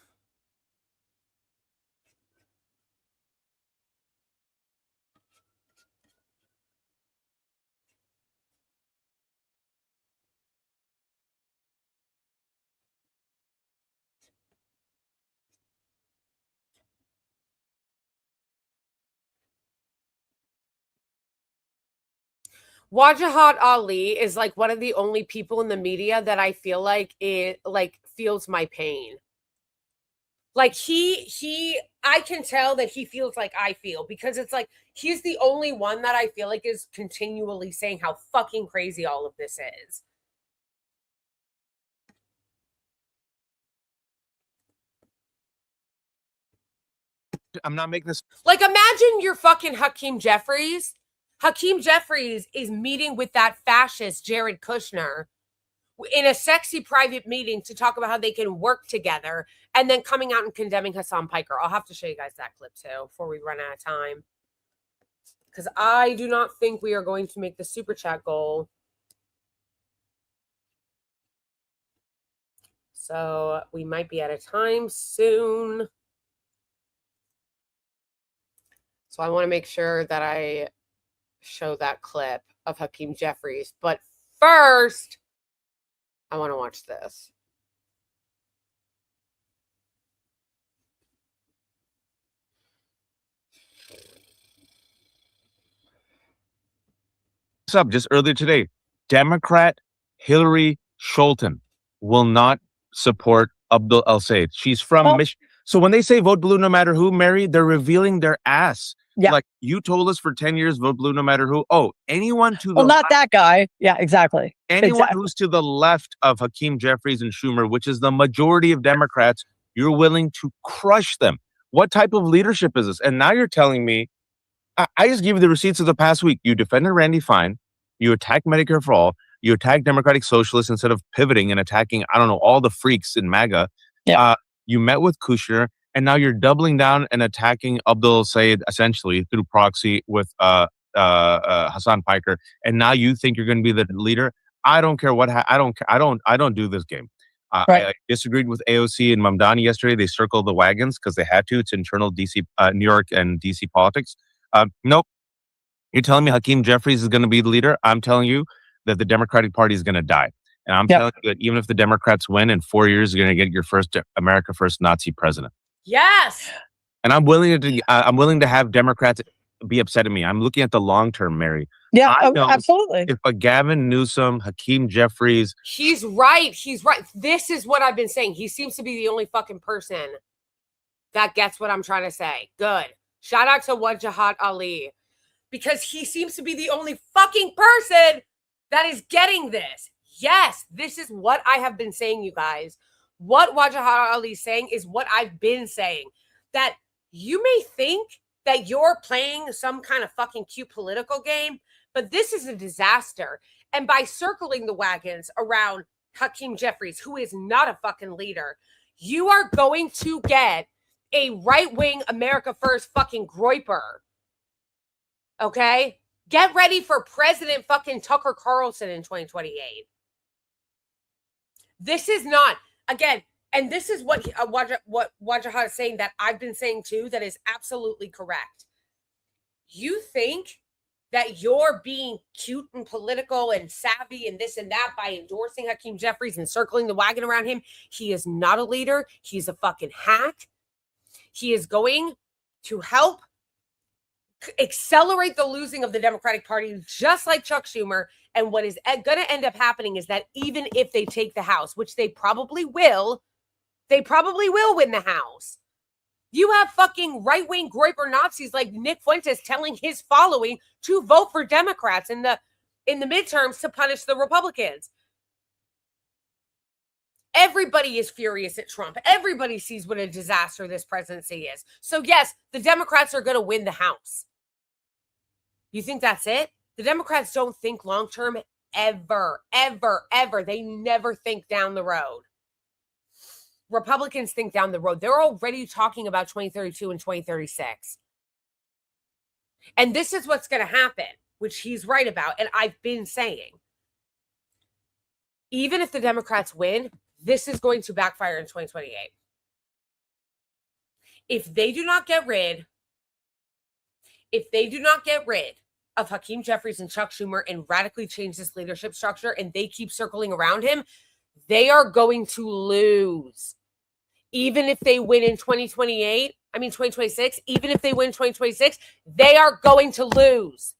Wajahat Ali is like one of the only people in the media that I feel like it like feels my pain. Like I can tell that he feels like I feel, because it's like he's the only one that I feel like is continually saying how fucking crazy all of this is. I'm not making this. Like, imagine you're fucking Hakeem Jeffries. Hakeem Jeffries is meeting with that fascist Jared Kushner in a sexy private meeting to talk about how they can work together, and then coming out and condemning Hasan Piker. I'll have to show you guys that clip too before we run out of time, because I do not think we are going to make the super chat goal. So we might be out of time soon. So I want to make sure that I show that clip of Hakeem Jeffries. But first, I want to watch this. What's up? Just earlier today, Democrat Hillary Scholten will not support Abdul El Sayed. She's from Michigan. So when they say vote blue no matter who, Mary, they're revealing their ass. Yeah. Like, you told us for 10 years, vote blue no matter who. Oh, anyone to Well, the not that guy. Yeah, exactly. anyone who's to the left of Hakeem Jeffries and Schumer, which is the majority of Democrats, you're willing to crush them. What type of leadership is this? And now you're telling me, I just give you the receipts of the past week. You defended Randy Fine. You attacked Medicare for All. You attacked Democratic Socialists instead of pivoting and attacking, I don't know, all the freaks in MAGA. Yeah. You met with Kushner, and now you're doubling down and attacking Abdul Sayed essentially through proxy with Hasan Piker. And now you think you're going to be the leader. I don't care what. I don't do this game. I disagreed with AOC and Mamdani yesterday. They circled the wagons because they had to. It's internal DC, New York and DC politics. Nope. You're telling me Hakeem Jeffries is going to be the leader? I'm telling you that the Democratic Party is going to die. And I'm telling you that even if the Democrats win in 4 years, you're going to get your first America First Nazi president. Yes. And I'm willing to have Democrats be upset at me. I'm looking at the long term, Mary. Yeah, absolutely. If a Gavin Newsom, Hakeem Jeffries. He's right. He's right. This is what I've been saying. He seems to be the only fucking person that gets what I'm trying to say. Good. Shout out to Wajahat Ali, because he seems to be the only fucking person that is getting this. Yes, this is what I have been saying, you guys. What Wajahat Ali is saying is what I've been saying. That you may think that you're playing some kind of fucking cute political game, but this is a disaster. And by circling the wagons around Hakeem Jeffries, who is not a fucking leader, you are going to get a right-wing America First fucking groiper. Okay? Get ready for President fucking Tucker Carlson in 2028. This is not, again, and this is what Wajahat is saying that I've been saying too, that is absolutely correct. You think that you're being cute and political and savvy and this and that by endorsing Hakeem Jeffries and circling the wagon around him. He is not a leader. He's a fucking hack. He is going to help accelerate the losing of the Democratic Party, just like Chuck Schumer. And what is going to end up happening is that even if they take the House, which they probably will win the House. You have fucking right-wing groiper Nazis like Nick Fuentes telling his following to vote for Democrats in the midterms to punish the Republicans. Everybody is furious at Trump. Everybody sees what a disaster this presidency is. So yes, the Democrats are going to win the House. You think that's it? The Democrats don't think long-term ever, ever, ever. They never think down the road. Republicans think down the road. They're already talking about 2032 and 2036. And this is what's going to happen, which he's right about. And I've been saying, even if the Democrats win, this is going to backfire in 2028. If they do not get rid of Hakeem Jeffries and Chuck Schumer and radically change this leadership structure, and they keep circling around him, they are going to lose. Even if they win in 2026, even if they win 2026, they are going to lose.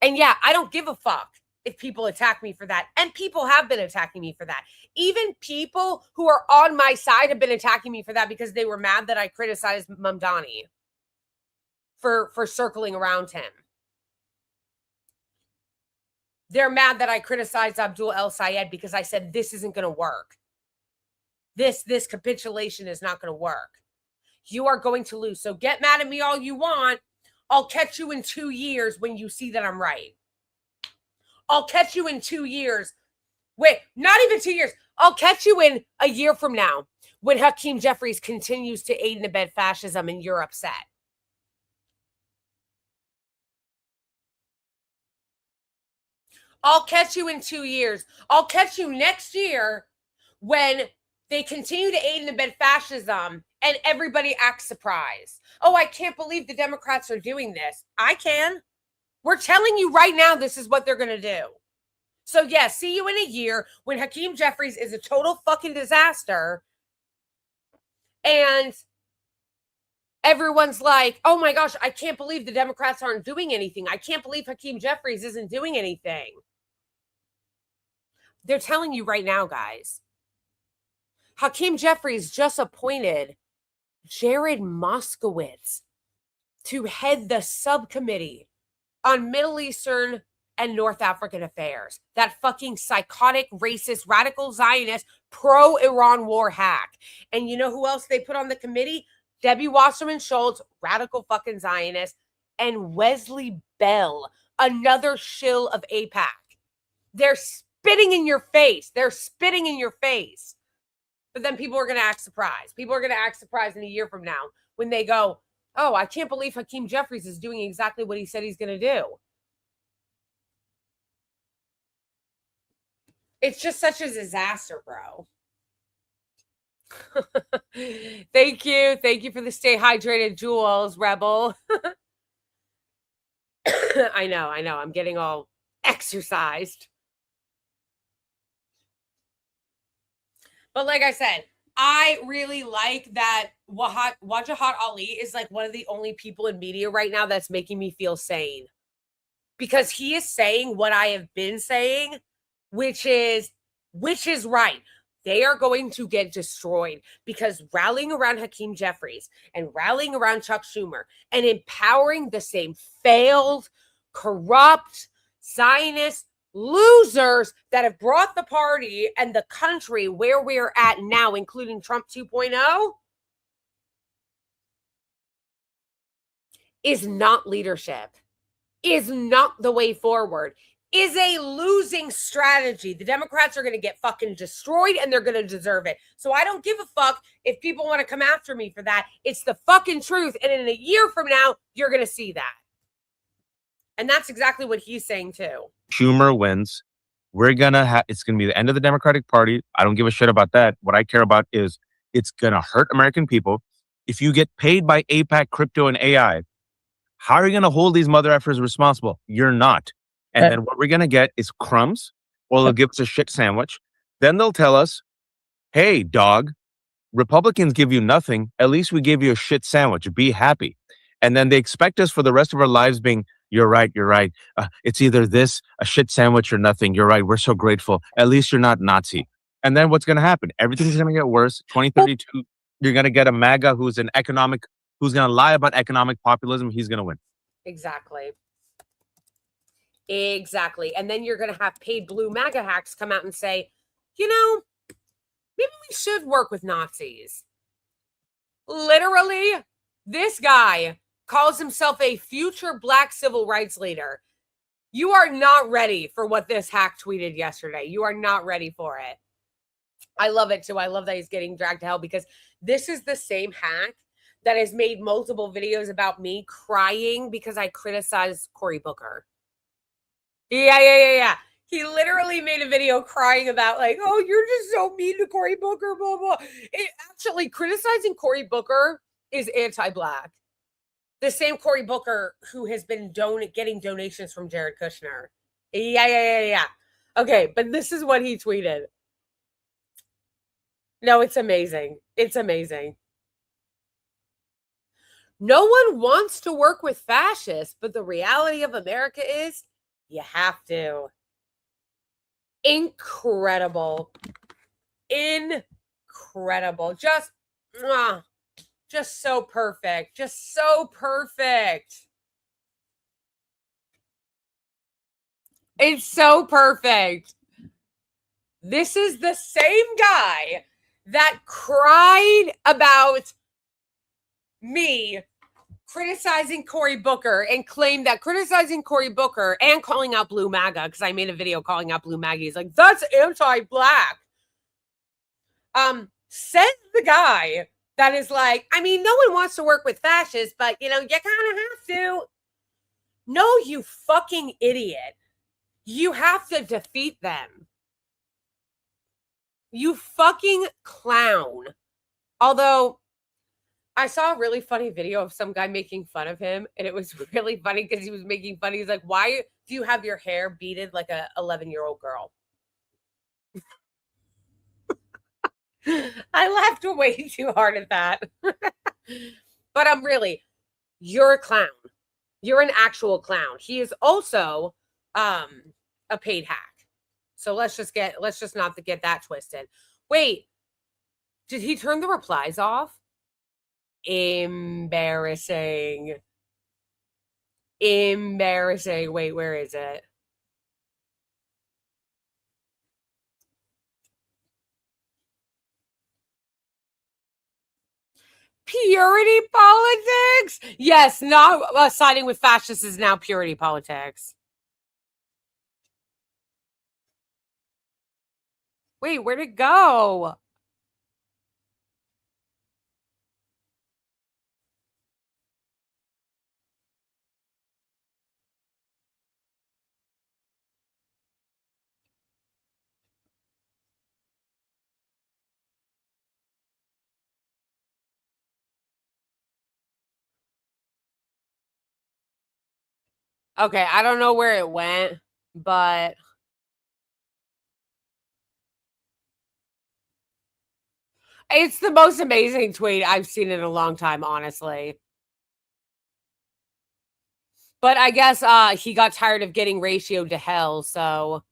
And yeah, I don't give a fuck if people attack me for that. And people have been attacking me for that. Even people who are on my side have been attacking me for that because they were mad that I criticized Mamdani for circling around him. They're mad that I criticized Abdul El Sayed because I said this isn't going to work. This capitulation is not going to work. You are going to lose. So get mad at me all you want. I'll catch you in 2 years when you see that I'm right. I'll catch you in 2 years. Wait, not even 2 years. I'll catch you in a year from now when Hakeem Jeffries continues to aid and abet fascism and you're upset. I'll catch you in 2 years. I'll catch you next year when they continue to aid and abet fascism and everybody acts surprised. Oh, I can't believe the Democrats are doing this. I can. We're telling you right now this is what they're going to do. So, yeah, see you in a year when Hakeem Jeffries is a total fucking disaster and everyone's like, oh my gosh, I can't believe the Democrats aren't doing anything. I can't believe Hakeem Jeffries isn't doing anything. They're telling you right now, guys. Hakeem Jeffries just appointed Jared Moskowitz to head the subcommittee on Middle Eastern and North African affairs. That fucking psychotic, racist, radical Zionist, pro-Iran war hack. And you know who else they put on the committee? Debbie Wasserman Schultz, radical fucking Zionist, and Wesley Bell, another shill of AIPAC. They're spitting in your face. They're spitting in your face. But then people are going to act surprised. People are going to act surprised in a year from now when they go, oh, I can't believe Hakeem Jeffries is doing exactly what he said he's going to do. It's just such a disaster, bro. Thank you. Thank you for the stay hydrated, Jules, Rebel. I know. I'm getting all exercised. But like I said, I really like that Wajahat Ali is like one of the only people in media right now that's making me feel sane. Because he is saying what I have been saying, which is right. They are going to get destroyed because rallying around Hakeem Jeffries and rallying around Chuck Schumer and empowering the same failed, corrupt, Zionist losers that have brought the party and the country where we're at now, including Trump 2.0, is not leadership, is not the way forward, is a losing strategy. The Democrats are going to get fucking destroyed and they're going to deserve it. So I don't give a fuck if people want to come after me for that. It's the fucking truth. And in a year from now, you're going to see that. And that's exactly what he's saying too. Schumer wins. We're gonna have, it's gonna be the end of the Democratic Party. I don't give a shit about that. What I care about is it's gonna hurt American people. If you get paid by AIPAC, crypto, and AI, how are you gonna hold these mother effers responsible? You're not. And then what we're gonna get is crumbs, or they'll give us a shit sandwich. Then they'll tell us, hey, dog, Republicans give you nothing. At least we gave you a shit sandwich. Be happy. And then they expect us for the rest of our lives being, you're right. It's either this, a shit sandwich, or nothing. You're right. We're so grateful. At least you're not Nazi. And then what's going to happen? Everything's going to get worse. 2032, you're going to get a MAGA who's going to lie about economic populism. He's going to win. Exactly. And then you're going to have paid blue MAGA hacks come out and say, you know, maybe we should work with Nazis. Literally, this guy calls himself a future Black civil rights leader. You are not ready for what this hack tweeted yesterday. You are not ready for it. I love it too. I love that he's getting dragged to hell because this is the same hack that has made multiple videos about me crying because I criticized Cory Booker. Yeah. He literally made a video crying about like, oh, you're just so mean to Cory Booker, blah, blah. Actually, criticizing Cory Booker is anti-Black. The same Cory Booker who has been getting donations from Jared Kushner. Yeah. Okay, but this is what he tweeted. No, it's amazing. It's amazing. No one wants to work with fascists, but the reality of America is you have to. Incredible. Incredible. Just so perfect. Just so perfect. It's so perfect. This is the same guy that cried about me criticizing Cory Booker and claimed that criticizing Cory Booker and calling out Blue MAGA, because I made a video calling out Blue MAGA. He's like, that's anti-Black. Says the guy that is like, I mean, no one wants to work with fascists, but, you know, you kind of have to. No, you fucking idiot. You have to defeat them. You fucking clown. Although, I saw a really funny video of some guy making fun of him, and it was really funny because he was making fun. He's like, why do you have your hair beaded like a 11-year-old girl? I laughed way too hard at that. But I'm really, you're a clown. You're an actual clown. He is also a paid hack. So let's just not get that twisted. Wait, did he turn the replies off? Embarrassing. Wait, where is it? Purity politics? Yes, not siding with fascists is now purity politics. Wait, where'd it go? Okay, I don't know where it went, but it's the most amazing tweet I've seen in a long time, honestly. But I guess he got tired of getting ratioed to hell, so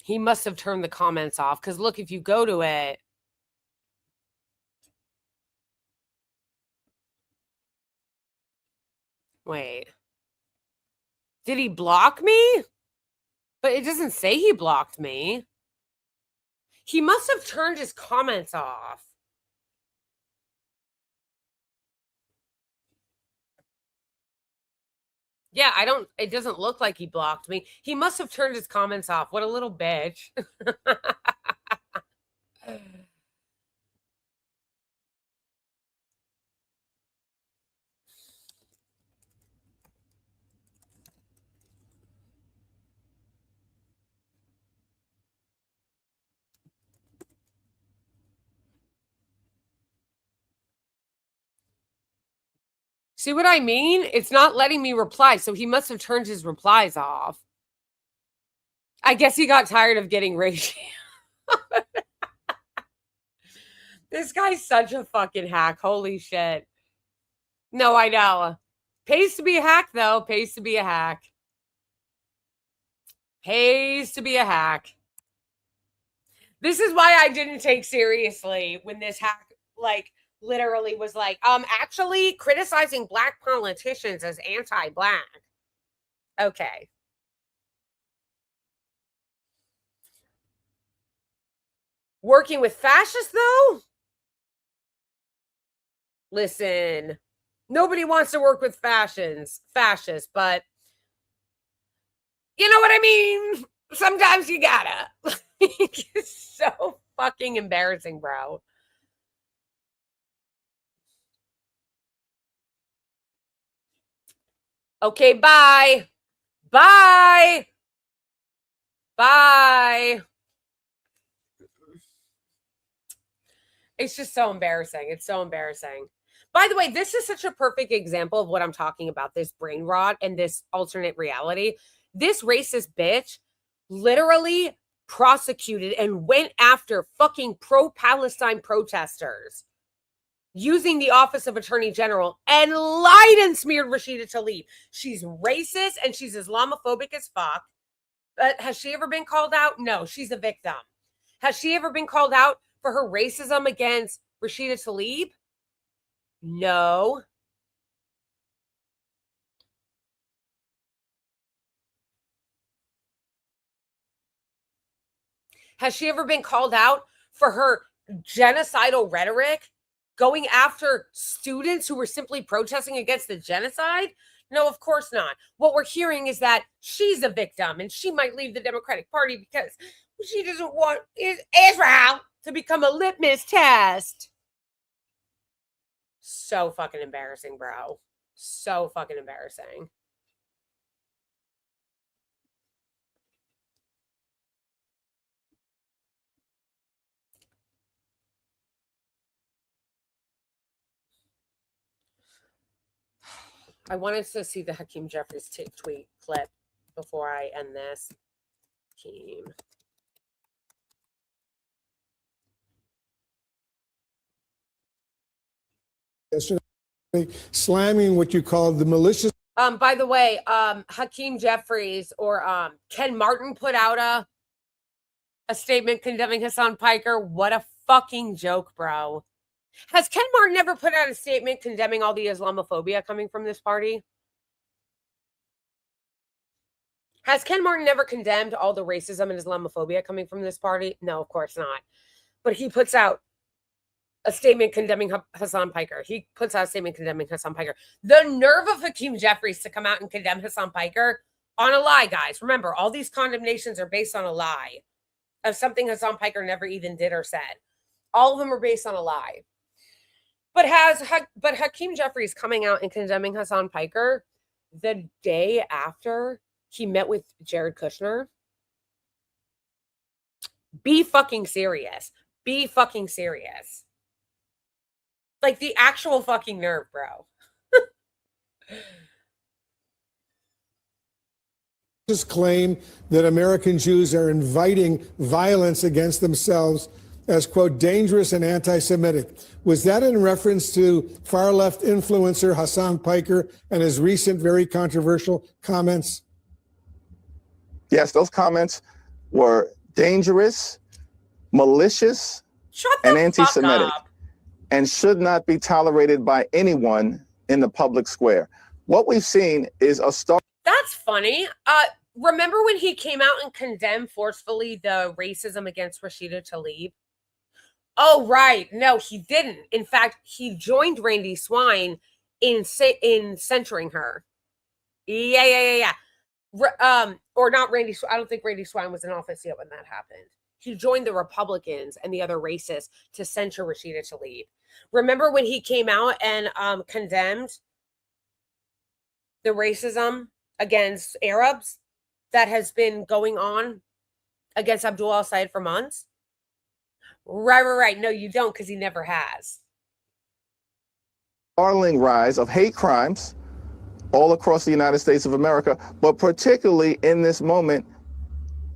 he must have turned the comments off. Because look, if you go to it, wait. Did he block me? But it doesn't say he blocked me. He must have turned his comments off. Yeah, it doesn't look like he blocked me. He must have turned his comments off. What a little bitch. See what I mean? It's not letting me reply, so he must have turned his replies off. I guess he got tired of getting ratio. This guy's such a fucking hack. Holy shit. No, I know. Pays to be a hack, though. Pays to be a hack. Pays to be a hack. This is why I didn't take seriously when this hack, like, literally was like, actually criticizing Black politicians as anti-Black. Okay. Working with fascists, though? Listen, nobody wants to work with fascists, but you know what I mean? Sometimes you gotta. It's so fucking embarrassing, bro. Okay, bye. Bye. Bye. It's just so embarrassing. It's so embarrassing. By the way, this is such a perfect example of what I'm talking about, this brain rot and this alternate reality. This racist bitch literally prosecuted and went after fucking pro-Palestine protesters using the office of Attorney General and lied and smeared Rashida Tlaib. She's racist and she's Islamophobic as fuck. But has she ever been called out? No, she's a victim. Has she ever been called out for her racism against Rashida Tlaib? No. Has she ever been called out for her genocidal rhetoric, going after students who were simply protesting against the genocide? No, of course not. What we're hearing is that she's a victim and she might leave the Democratic Party because she doesn't want Israel to become a litmus test. So fucking embarrassing, bro. So fucking embarrassing. I wanted to see the Hakeem Jeffries tweet clip before I end this. Hakeem. Yesterday, slamming what you called the malicious. By the way, Hakeem Jeffries or Ken Martin put out a statement condemning Hasan Piker. What a fucking joke, bro. Has Ken Martin ever put out a statement condemning all the Islamophobia coming from this party? Has Ken Martin ever condemned all the racism and Islamophobia coming from this party? No, of course not. But he puts out a statement condemning Hasan Piker. He puts out a statement condemning Hasan Piker. The nerve of Hakeem Jeffries to come out and condemn Hasan Piker on a lie, guys. Remember, all these condemnations are based on a lie of something Hasan Piker never even did or said. All of them are based on a lie. But Hakeem Jeffries coming out and condemning Hasan Piker the day after he met with Jared Kushner? Be fucking serious. Be fucking serious. Like the actual fucking nerve, bro. Just claim that American Jews are inviting violence against themselves as, quote, dangerous and anti-Semitic. Was that in reference to far-left influencer Hasan Piker and his recent very controversial comments? Yes, those comments were dangerous, malicious, and anti-Semitic, and should not be tolerated by anyone in the public square. What we've seen is a start. That's funny. Remember when he came out and condemned forcefully the racism against Rashida Tlaib? Oh, right. No, he didn't. In fact, he joined Randy Swine in censuring her. Yeah. Or not Randy Swine. I don't think Randy Swine was in office yet when that happened. He joined the Republicans and the other racists to censure Rashida Tlaib. Remember when he came out and condemned the racism against Arabs that has been going on against Abdul al-Sayed for months? Right. No, you don't, because he never has. Startling rise of hate crimes all across the United States of America, but particularly in this moment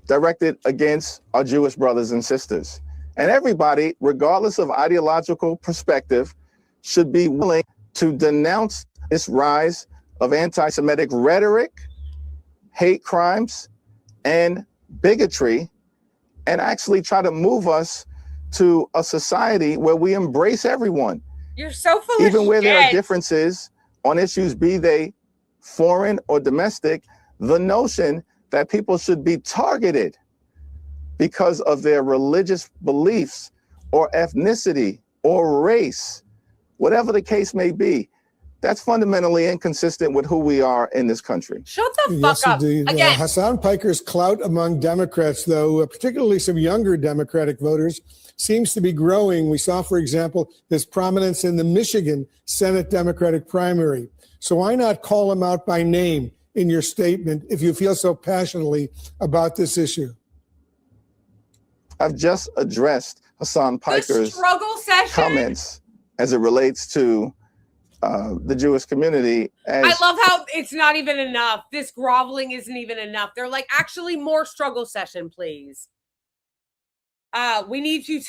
directed against our Jewish brothers and sisters. And everybody, regardless of ideological perspective, should be willing to denounce this rise of anti-Semitic rhetoric, hate crimes, and bigotry, and actually try to move us to a society where we embrace everyone. You're so full of even where there are shit. differences on issues, be they foreign or domestic, the notion that people should be targeted because of their religious beliefs or ethnicity or race, whatever the case may be, That's fundamentally inconsistent with who we are in this country. Shut the Yes, fuck up. indeed. Again, Hasan Piker's clout among Democrats, though, particularly some younger Democratic voters, seems to be growing. We saw, for example, his prominence in the Michigan Senate Democratic primary. So why not call him out by name in your statement if you feel so passionately about this issue? I've just addressed Hasan the Piker's struggle session. comments as it relates to the Jewish community. I love how it's not even enough. This groveling isn't even enough. They're like, actually, more struggle session, please. We need you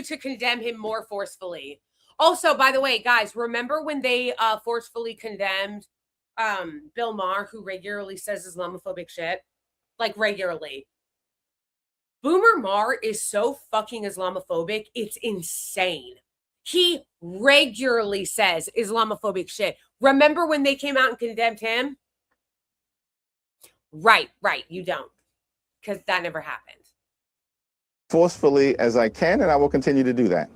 to condemn him more forcefully. Also, by the way, guys, remember when they forcefully condemned Bill Maher, who regularly says Islamophobic shit? Like, regularly. Boomer Maher is so fucking Islamophobic, it's insane. He regularly says Islamophobic shit. Remember when they came out and condemned him? Right, you don't. Because that never happened. Forcefully as I can, and I will continue to do that.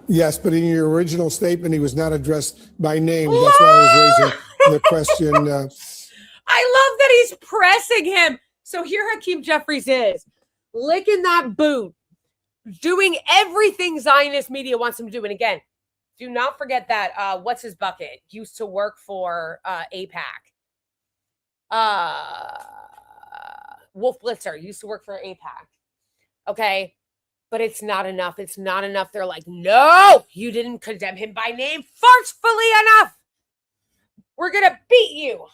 Yes, but in your original statement, he was not addressed by name. That's why I was raising the question. I love that he's pressing him. So here Hakeem Jeffries is, licking that boot, doing everything Zionist media wants him to do. And again, do not forget that what's his bucket used to work for AIPAC. Wolf Blitzer used to work for AIPAC. Okay. But it's not enough. It's not enough. They're like, no, you didn't condemn him by name forcefully enough. We're going to beat you.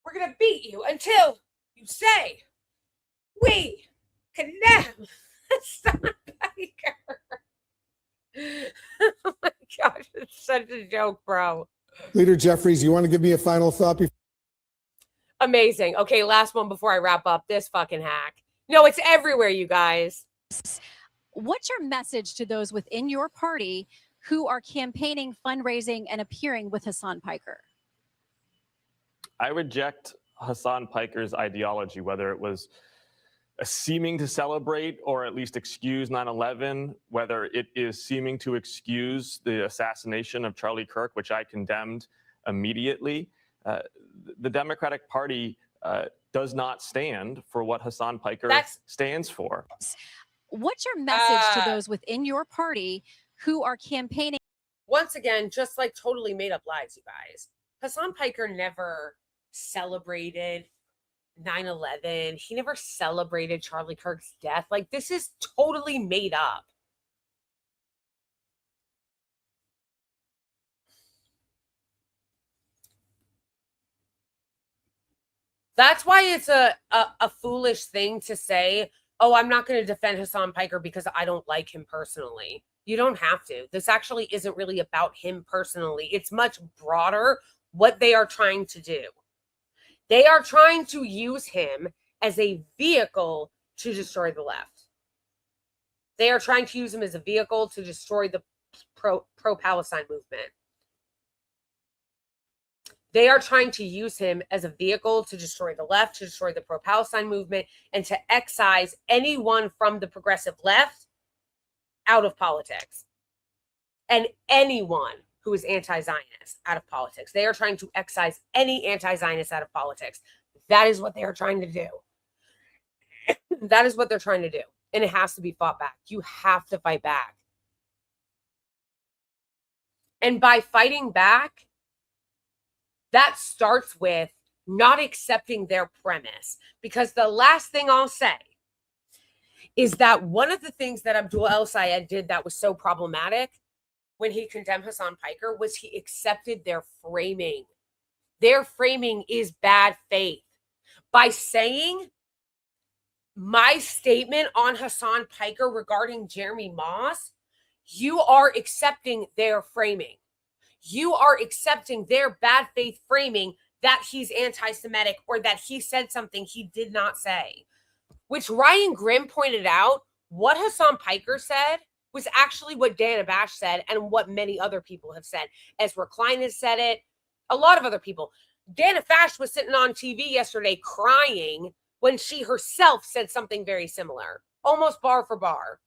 We're going to beat you until you say, we condemn Hasan Piker. Oh my gosh, it's such a joke, bro. Leader Jeffries, you want to give me a final thought? Amazing. Okay, last one before I wrap up. This fucking hack. No, it's everywhere, you guys. What's your message to those within your party who are campaigning, fundraising, and appearing with Hasan Piker? I reject Hasan Piker's ideology, whether it was seeming to celebrate or at least excuse 9/11, whether it is seeming to excuse the assassination of Charlie Kirk, which I condemned immediately. The Democratic Party does not stand for what Hasan Piker stands for. What's your message to those within your party who are campaigning? Once again, just like totally made up lies, you guys. Hasan Piker never celebrated 9/11. He never celebrated Charlie Kirk's death. Like, this is totally made up. That's why it's a foolish thing to say, oh, I'm not going to defend Hasan Piker because I don't like him personally. You don't have to. This actually isn't really about him personally. It's much broader what they are trying to do. They are trying to use him as a vehicle to destroy the left. They are trying to use him as a vehicle to destroy the pro-Palestine movement. They are trying to use him as a vehicle to destroy the left, to destroy the pro-Palestine movement, and to excise anyone from the progressive left out of politics. And anyone who is anti-Zionist out of politics. They are trying to excise any anti-Zionist out of politics. That is what they are trying to do. That is what they're trying to do. And it has to be fought back. You have to fight back. And by fighting back, that starts with not accepting their premise. Because the last thing I'll say is that one of the things that Abdul El-Sayed did that was so problematic when he condemned Hasan Piker was he accepted their framing. Their framing is bad faith. By saying my statement on Hasan Piker regarding Jeremy Moss, you are accepting their framing. You are accepting their bad faith framing that he's anti-Semitic or that he said something he did not say. Which Ryan Grimm pointed out, what Hasan Piker said was actually what Dana Bash said and what many other people have said. Ezra Klein has said it. A lot of other people. Dana Bash was sitting on TV yesterday crying when she herself said something very similar. Almost bar for bar.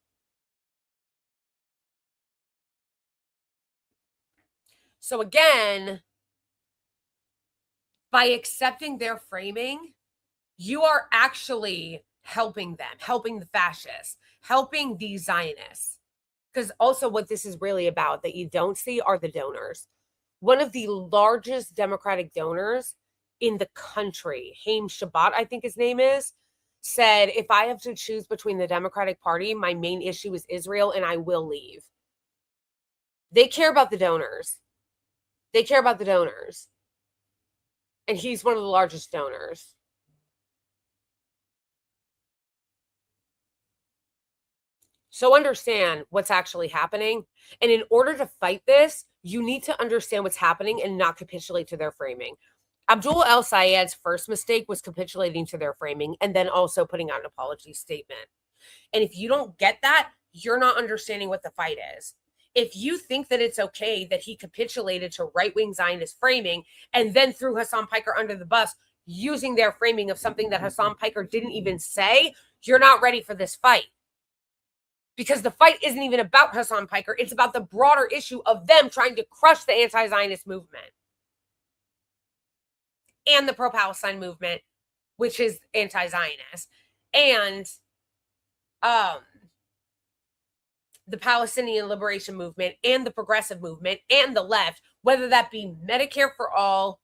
So again, by accepting their framing, you are actually helping them, helping the fascists, helping the Zionists. Because also what this is really about that you don't see are the donors. One of the largest Democratic donors in the country, Haim Shabbat, I think his name is, said, if I have to choose between the Democratic Party, my main issue is Israel and I will leave. They care about the donors. They care about the donors. And he's one of the largest donors. So understand what's actually happening. And in order to fight this, you need to understand what's happening and not capitulate to their framing. Abdul El-Sayed's first mistake was capitulating to their framing and then also putting out an apology statement. And if you don't get that, you're not understanding what the fight is. If you think that it's okay that he capitulated to right-wing Zionist framing and then threw Hasan Piker under the bus using their framing of something that Hasan Piker didn't even say, you're not ready for this fight. Because the fight isn't even about Hasan Piker. It's about the broader issue of them trying to crush the anti-Zionist movement and the pro-Palestine movement, which is anti-Zionist, and the Palestinian liberation movement and the progressive movement and the left, whether that be Medicare for all,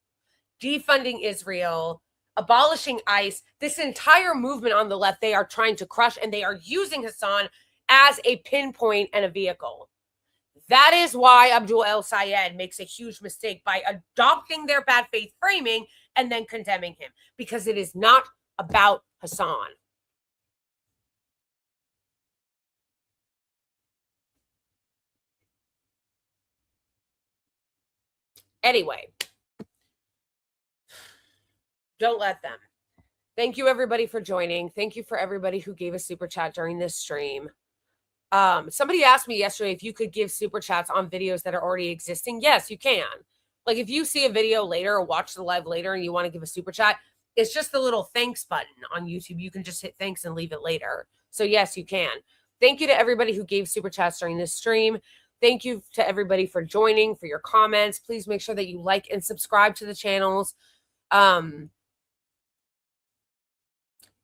defunding Israel, abolishing ICE, this entire movement on the left, they are trying to crush, and they are using Hasan as a pinpoint and a vehicle. That is why Abdul El-Sayed makes a huge mistake by adopting their bad faith framing and then condemning him, because it is not about Hasan. Anyway, don't let them. Thank you, everybody, for joining. Thank you for everybody who gave a super chat during this stream. Somebody asked me yesterday if you could give super chats on videos that are already existing. Yes, you can. Like if you see a video later or watch the live later and you want to give a super chat, it's just the little thanks button on YouTube. You can just hit thanks and leave it later. So yes, you can. Thank you to everybody who gave super chats during this stream. Thank you to everybody for joining, for your comments. Please make sure that you like and subscribe to the channels.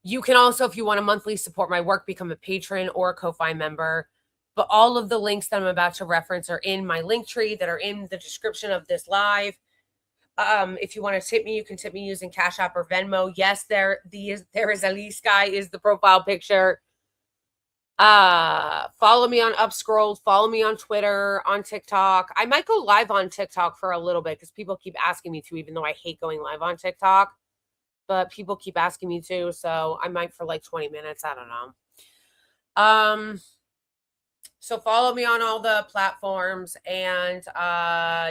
You can also, if you want to monthly support my work, become a patron or a Ko-Fi member. But all of the links that I'm about to reference are in my link tree that are in the description of this live. If you want to tip me, you can tip me using Cash App or Venmo. Yes, there is Ali Sky is the profile picture. Follow me on Upscrolled. Follow me on Twitter, on TikTok. I might go live on TikTok for a little bit because people keep asking me to, even though I hate going live on TikTok. But people keep asking me to, so I might for like 20 minutes. I don't know. So follow me on all the platforms, and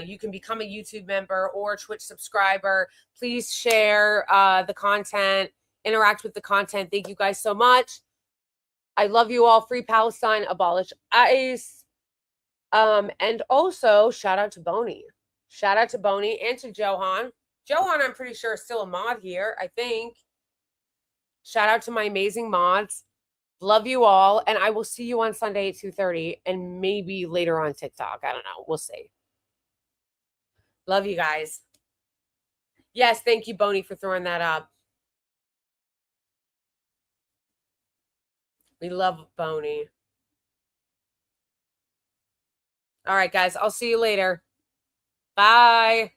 you can become a YouTube member or Twitch subscriber. Please share the content, interact with the content. Thank you guys so much. I love you all. Free Palestine, abolish ICE. And also, shout out to Boney. Shout out to Boney and to Johan. Johan, I'm pretty sure, is still a mod here, I think. Shout out to my amazing mods. Love you all. And I will see you on Sunday at 2:30 and maybe later on TikTok. I don't know. We'll see. Love you guys. Yes, thank you, Boney, for throwing that up. We love Boney. All right, guys. I'll see you later. Bye.